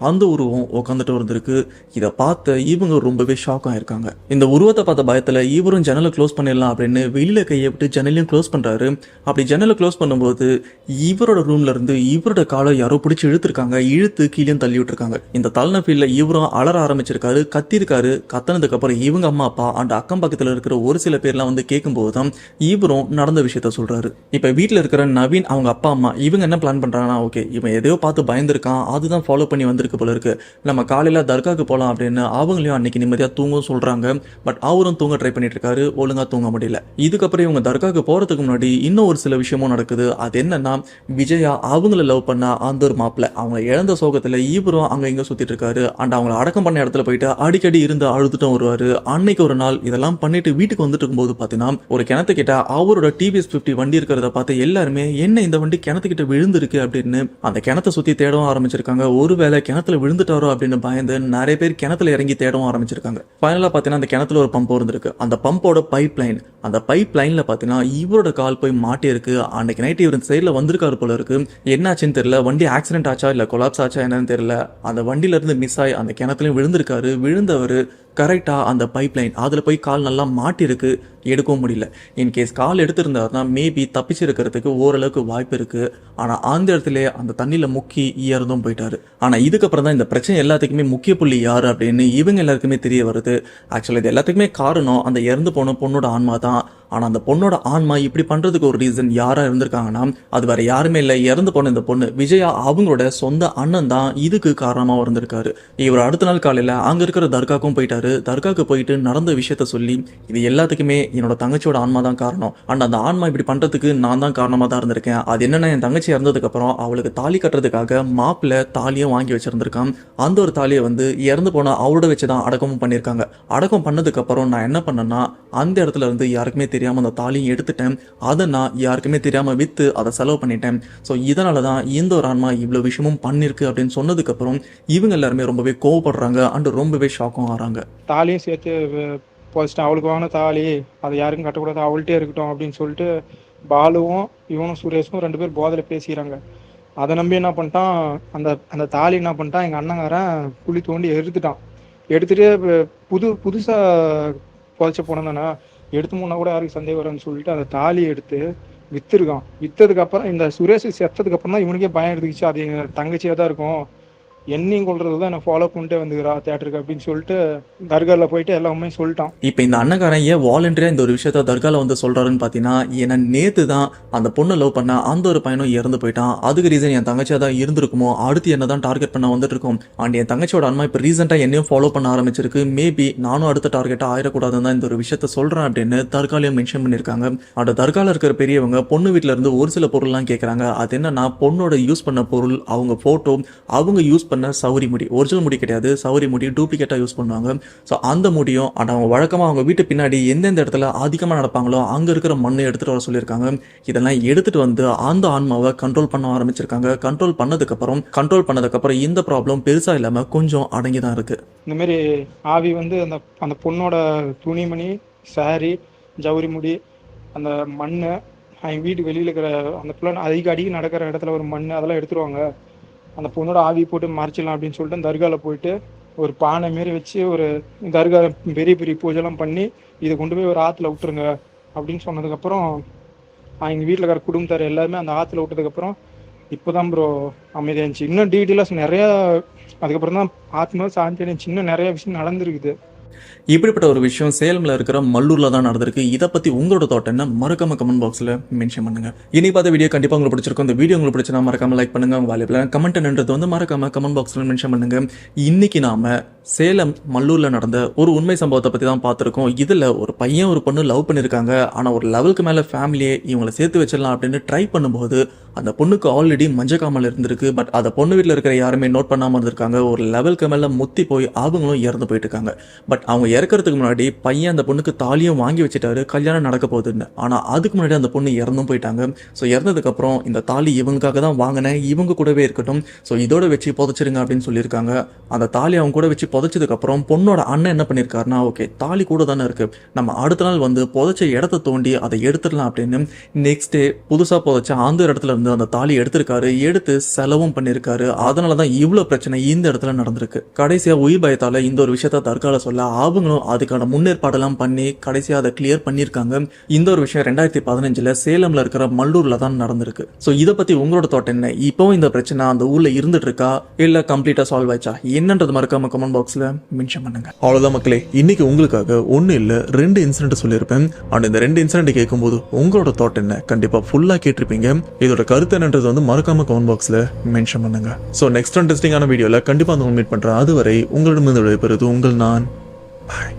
அந்த உருவம் உட்காந்துட்டு இருந்திருக்கு. இதை பார்த்து இவங்க ரொம்பவே ஷாக் ஆயிருக்காங்க. இந்த உருவத்தை பார்த்த பயத்தில் இவரும் ஜன்னலை க்ளோஸ் பண்ணிடலாம் அப்படின்னு வெளியில கையை விட்டு ஜன்னலையும் க்ளோஸ் பண்றாரு. அப்படி ஜன்னலை க்ளோஸ் பண்ணும்போது இவரோட ரூம்ல இருந்து இவரோட காலை யாரோ பிடிச்சி இழுத்துருக்காங்க. இழுத்து கீழே தள்ளி விட்டுருக்காங்க. இந்த தள்ளின ஃபீல்ல இவரும் அலற ஆரம்பிச்சிருக்காரு, கத்திருக்காரு. கத்தினதுக்கு அப்புறம் இவங்க அம்மா அப்பா அந்த அக்கம் பக்கத்துல இருக்கிற ஒரு சில பேர்லாம் வந்து கேட்கும்போது தான் இவரும் நடந்த விஷயத்த சொல்றாரு. இப்ப வீட்டுல இருக்கிற நவீன் அவங்க அப்பா அம்மா இவங்க என்ன பிளான் பண்றாங்கன்னா, ஓகே இவன் எதையோ பார்த்து பயந்துருக்கான், அதுதான் ஃபாலோ பண்ணி வந்திருக்கு போல இருக்கு, நம்ம காலையில தர்காவுக்கு போலாம் அப்படின்னு அவங்களையும் அன்னைக்கு நிம்மதியா தூங்கவும் சொல்றாங்க. பட் அவரும் தூங்க ட்ரை பண்ணிட்டு இருக்காரு, ஒழுங்கா தூங்க முடியல. இதுக்கப்புறம் இவங்க தர்காவுக்கு போறதுக்கு முன்னாடி இன்னும் ஒரு சில விஷயமும் நடக்குது. அது என்னன்னா விஜயா அவங்கள லவ் பண்ண அந்த ஒரு மாப்பிள்ள அவங்க இழந்த சோகத்துல இவரும் அங்க இங்க சுத்திட்டு இருக்காரு. அண்ட் அவங்களை அடக்கம் பண்ண இடத்துல போயிட்டு அடிக்கடி இருந்து அழுதுட்டும் வருவாரு. அன்னைக்கு ஒரு நாள் இதெல்லாம் பண்ணிட்டு வீட்டுக்கு வந்துட்டு இருக்கும்போது பாத்தீங்கன்னா ஒரு கிணத்து கிட்ட அவரோட TVS 50 வண்டி இருக்கிறத பார்த்து எல்லாருமே என்ன இந்த வண்டி கிணத்துக்கிட்ட விழுந்திருக்கு அப்படின்னு அந்த கிணத்தை சுத்தி தேடவும் ஆரம்பிச்சிருக்காங்க. ஒருவேளை கிணத்துல விழுந்துட்டாரோ அப்படின்னு பயந்து நிறைய பேர் கிணத்துல இறங்கி தேடவும் ஆரம்பிச்சிருக்காங்க. ஃபைனலா பாத்தீங்கன்னா அந்த கிணத்துல ஒரு பம்பு இருந்திருக்கு. அந்த பம்போட பைப் லைன். அந்த பைப் லைன்ல பாத்தீங்கன்னா இவரோட கால் போய் மாட்டியிருக்கு. அன்னைக்கு நைட் இவர் சைட்ல வந்திருக்காரு போல இருக்கு. என்னாச்சுன்னு தெரியல, வண்டி ஆக்சிடென்ட் ஆச்சா இல்ல கொலாப்ஸ் ஆச்சா என்னன்னு தெரியல. அந்த வண்டியில இருந்து மிஸ் ஆகி அந்த கிணத்துலயும் விழுந்திருக்காரு. விழுந்தவர் கரெக்டா அந்த பைப் லைன் அதுல போய் கால் நல்லா மாட்டிருக்கு, எடுக்கவும் முடியல. இன்கேஸ் கால் எடுத்திருந்தாருன்னா மேபி தப்பிச்சிருக்கிறதுக்கு ஓரளவுக்கு வாய்ப்பு இருக்கு. ஆனா அந்த இடத்துல அந்த தண்ணியில முக்கி இறந்தும் போயிட்டாரு. ஆனா இதுக்கப்புறம் தான் இந்த பிரச்சனை எல்லாத்துக்குமே முக்கிய புள்ளி யாரு அப்படின்னு இவங்க எல்லாருக்குமே தெரிய வருது. ஆக்சுவலா இது எல்லாத்துக்குமே காரணம் அந்த இறந்து போன பொண்ணோட ஆன்மா தான். ஆனா அந்த பொண்ணோட ஆன்மா இப்படி பண்றதுக்கு ஒரு ரீசன் யாரா இருந்திருக்காங்கன்னா அது வேற யாருமே இல்ல, இறந்து போன இந்த பொண்ணு விஜயா அவங்களோட சொந்த அண்ணன் தான் இதுக்கு காரணமா இருந்திருக்காரு. இவர் அடுத்த நாள் காலையில அங்க இருக்கிற தர்காக்கும் போயிட்டாரு. தர்காக்கு போயிட்டு நடந்த விஷயத்த சொல்லி இது எல்லாத்துக்குமே என்னோட தங்கச்சியோட ஆன்மா தான் காரணம், அண்ட் அந்த ஆன்மா இப்படி பண்றதுக்கு நான் தான் காரணமா தான் இருந்திருக்கேன். அது என்னன்னா என் தங்கச்சி இறந்ததுக்கு அப்புறம் அவளுக்கு தாலி கட்டுறதுக்காக மாப்பிள்ள தாலியும் வாங்கி வச்சிருந்திருக்கான். அந்த ஒரு தாலியை வந்து இறந்து போன அவரோட வச்சுதான் அடக்கமும் பண்ணியிருக்காங்க. அடக்கம் பண்ணதுக்கு அப்புறம் நான் என்ன பண்ணேன்னா அந்த இடத்துல இருந்து யாருக்குமே தெரியாம அந்த தாலியும் எடுத்துட்டேன். அதை நான் யாருக்குமே தெரியாம வித்து அதை செலவு பண்ணிட்டேன். ஸோ இதனாலதான் இந்த ஒரு ஆன்மா இவ்வளவு விஷயமும் பண்ணிருக்கு அப்படின்னு சொன்னதுக்கு அப்புறம் இவங்க எல்லாருமே ரொம்பவே கோவப்படுறாங்க அண்ட் ரொம்பவே ஷாக்கும் ஆறாங்க. தாலியும் சேர்த்து போஸ்ட்டு அவளுக்கு வாங்கின தாலி அதை யாருக்கும் கட்டக்கூடாது, அவள்கிட்டே இருக்கட்டும் அப்படின்னு சொல்லிட்டு பாலுவும் இவனும் சுரேஷும் 2 பேர் போதையில் பேசிக்கிறாங்க. அதை நம்பி என்ன பண்ணிட்டான், அந்த தாலி என்ன பண்ணிட்டான், எங்கள் அண்ணங்காரன் குழி தோண்டி எடுத்துட்டு புதுசாக புதைச்ச போனோம் தானே, எடுத்து முன்னா கூட யாருக்கு சந்தேகம் வரும்னு சொல்லிட்டு அந்த தாலியை எடுத்து வித்துருக்கான். விற்றதுக்கப்புறம் இந்த சுரேஷ் செத்ததுக்கு அப்புறம் தான் இவனுக்கே பயம் எடுத்துக்கிச்சு, அது எங்கள் தங்கச்சியாக தான் இருக்கும், என்னையும் கொள்றது தான் எனக்கு ஃபாலோ பண்ணிட்டே வந்துக்கிறா தேட்டருக்கு அப்படின்னு சொல்லிட்டு தர்காவில் போயிட்டு எல்லாமே சொல்லிட்டான். இப்போ இந்த அண்ணகாரன் ஏன் வாலண்டியரா இந்த ஒரு விஷயத்த தர்கால வந்து சொல்றாருன்னு பார்த்தீங்கன்னா, ஏன்னா நேத்து தான் அந்த பொண்ணை லவ் பண்ண அந்த ஒரு பையனும் இறந்து போயிட்டான். அதுக்கு ரீசன் என் தங்கச்சியா தான் இருந்திருக்குமோ, அடுத்து என்ன தான் டார்கெட் பண்ண வந்துட்டு இருக்கும். அண்ட் என் தங்கச்சியோட அம்மா இப்போ ரீசெண்டாக என்னையும் ஃபாலோ பண்ண ஆரம்பிச்சிருக்கு, மேபி நானும் அடுத்த டார்கெட்டாக ஆயிடக்கூடாதுன்னு தான் இந்த ஒரு விஷயத்த சொல்றேன் அப்படின்னு தர்காலையும் மென்ஷன் பண்ணியிருக்காங்க. அந்த தர்கால இருக்கிற பெரியவங்க பொண்ணு வீட்டில இருந்து ஒரு சில பொருள்லாம் கேட்குறாங்க. அது என்னன்னா பொண்ணோட யூஸ் பண்ண பொருள், அவங்க போட்டோ, அவங்க யூஸ் பண்ண சௌரி முடி, ஒரிஜினல் முடி கிடையாது, சௌரி முடி டூப்ளிகேட்டா யூஸ் பண்ணுவாங்க. ஸோ அந்த முடியும் அவங்க வழக்கமாக அவங்க வீட்டு பின்னாடி எந்தெந்த இடத்துல அதிகமாக நடப்பாங்களோ அங்க இருக்கிற மண்ணை எடுத்துட்டு வர சொல்லியிருக்காங்க. இதெல்லாம் எடுத்துட்டு வந்து அந்த ஆன்மாவை கண்ட்ரோல் பண்ண ஆரம்பிச்சிருக்காங்க. கண்ட்ரோல் பண்ணதுக்கப்புறம் இந்த ப்ராப்ளம் பெருசா இல்லாம கொஞ்சம் அடங்கி தான் இருக்கு. இந்த மாதிரி ஆவி வந்து அந்த பொண்ணோட துணிமணி, சாரி, ஜவுரி முடி, அந்த மண், அவங்க வீட்டு வெளியில் இருக்கிற அந்த பிள்ளை அடிக்கடி நடக்கிற இடத்துல ஒரு மண் அதெல்லாம் எடுத்துருவாங்க. அந்த பொண்ணோட ஆவி போட்டு மறைச்சிடலாம் அப்படின்னு சொல்லிட்டு தர்காவில் போயிட்டு ஒரு பானை மாரி வச்சு ஒரு தர்கா பெரிய பெரிய பூஜைலாம் பண்ணி இதை கொண்டு போய் ஒரு ஆற்றுல விட்டுருங்க அப்படின்னு சொன்னதுக்கப்புறம் அவங்க வீட்டில் இருக்கிற குடும்பத்தார் எல்லாருமே அந்த ஆற்றுல விட்டதுக்கப்புறம் இப்போதான் ப்ரோ அமைதியாக இருந்துச்சு. இன்னும் டீட்டெயிலாக நிறையா அதுக்கப்புறம் தான் ஆத்மா சாந்தி அடைஞ்சிச்சு. இன்னும் நிறைய விஷயம் நடந்துருக்குது. இப்படிப்பட்ட ஒரு விஷயம் சேலம்ல இருக்கிற மல்லூர்ல தான் நடந்திருக்கு. இதை பத்தி உங்களோட தாட் என்ன மறக்காம கமெண்ட் பாக்ஸ்ல மென்ஷன் பண்ணுங்க. இன்னைக்கு பார்த்த வீடியோ கண்டிப்பா உங்களுக்கு பிடிச்சிருக்கும். இந்த வீடியோ உங்களுக்கு பிடிச்சா மறக்காம லைக் பண்ணுங்க. உங்க வாலிபுல கமெண்ட் என்னன்றது வந்து மறக்காம கமெண்ட் பாக்ஸ்ல மென்ஷன் பண்ணுங்க. இன்னைக்கு நாம சேலம் மல்லூர்ல நடந்த ஒரு உண்மை சம்பவத்தை பத்தி தான் பார்த்திருக்கோம். இதுல ஒரு பையன் ஒரு பொண்ணு லவ் பண்ணிருக்காங்க. ஆனா ஒரு லெவலுக்கு மேல ஃபேமிலியே இவங்களை சேர்த்து வச்சிடலாம் அப்படின்னு ட்ரை பண்ணும்போது அந்த பொண்ணுக்கு ஆல்ரெடி மஞ்சக்காமல் இருந்திருக்கு. பட் அதை பொண்ணு வீட்டில் இருக்கிற யாருமே நோட் பண்ணாம இருந்திருக்காங்க. ஒரு லெவலுக்கு மேல முத்தி போய் அவங்களும் இறந்து போயிட்டு இருக்காங்க. பட் அவங்க இறக்கிறதுக்கு முன்னாடி பையன் அந்த பொண்ணுக்கு தாலியும் வாங்கி வச்சுட்டாரு, கல்யாணம் நடக்க போகுதுன்னு. ஆனா அதுக்கு முன்னாடி அந்த பொண்ணு இறந்தும் போயிட்டாங்க. ஸோ இறந்ததுக்கு அப்புறம் இந்த தாலி இவங்களுக்காக தான் வாங்கினேன், இவங்க கூடவே இருக்கட்டும், ஸோ இதோட வச்சு புதைச்சிருங்க அப்படின்னு சொல்லியிருக்காங்க. அந்த தாலி அவங்க கூட வச்சு புதைச்சதுக்கு அப்புறம் பொண்ணோட அண்ணன் என்ன பண்ணியிருக்காருன்னா, ஓகே தாலி கூட தானே இருக்கு, நம்ம அடுத்த நாள் வந்து புதைச்ச இடத்த தோண்டி அதை எடுத்துடலாம் அப்படின்னு நெக்ஸ்ட் டே புதுசா புதைச்ச அந்த இடத்துல இருந்து அந்த தாலி எடுத்திருக்காரு, எடுத்து செலவும் பண்ணியிருக்காரு. அதனாலதான் இவ்வளவு பிரச்சனை இந்த இடத்துல நடந்திருக்கு. கடைசியா உயிர் பயத்தால இந்த ஒரு விஷயத்த தற்கால சொல்ல அவங்களும் அதுக்கான முன்னேற்பாடெல்லாம் பண்ணி கடைசியா அதை கிளியர் பண்ணியிருக்காங்க. இந்த ஒரு விஷயம் 2015 சேலம்ல இருக்கிற மல்லூர்ல தான் நடந்திருக்கு. ஸோ இதை பத்தி உங்களோட தாட் என்ன? இப்போ இந்த பிரச்சனை அந்த ஊர்ல இருந்துட்டு இருக்கா இல்ல கம்ப்ளீட்டா சால்வ் ஆயிச்சா என்னன்றது மறக்காம கமெண்ட் பாக்ஸ்ல மென்ஷன் பண்ணுங்க. அவ்வளவுதான் மக்களே, இன்னைக்கு உங்களுக்காக 1 இல்ல 2 இன்சிடென்ட் சொல்லியிருப்பேன். அண்ட் இந்த 2 இன்சிடென்ட் கேட்கும்போது உங்களோட தாட் என்ன கண்டிப்பா ஃபுல்லா கேட்டிருப்பீங்க. இதோட கருத்து என்னன்றது வந்து மறக்காம கமெண்ட் பாக்ஸ்ல மென்ஷன் பண்ணுங்க. ஸோ நெக்ஸ்ட் இன்ட்ரெஸ்டிங்கான வீடியோல கண்டிப்பா வந்து மீட் பண்றேன். அதுவரை உங்களிடமிருந்து விடைபெறுவது உங்கள் நான். பாய்.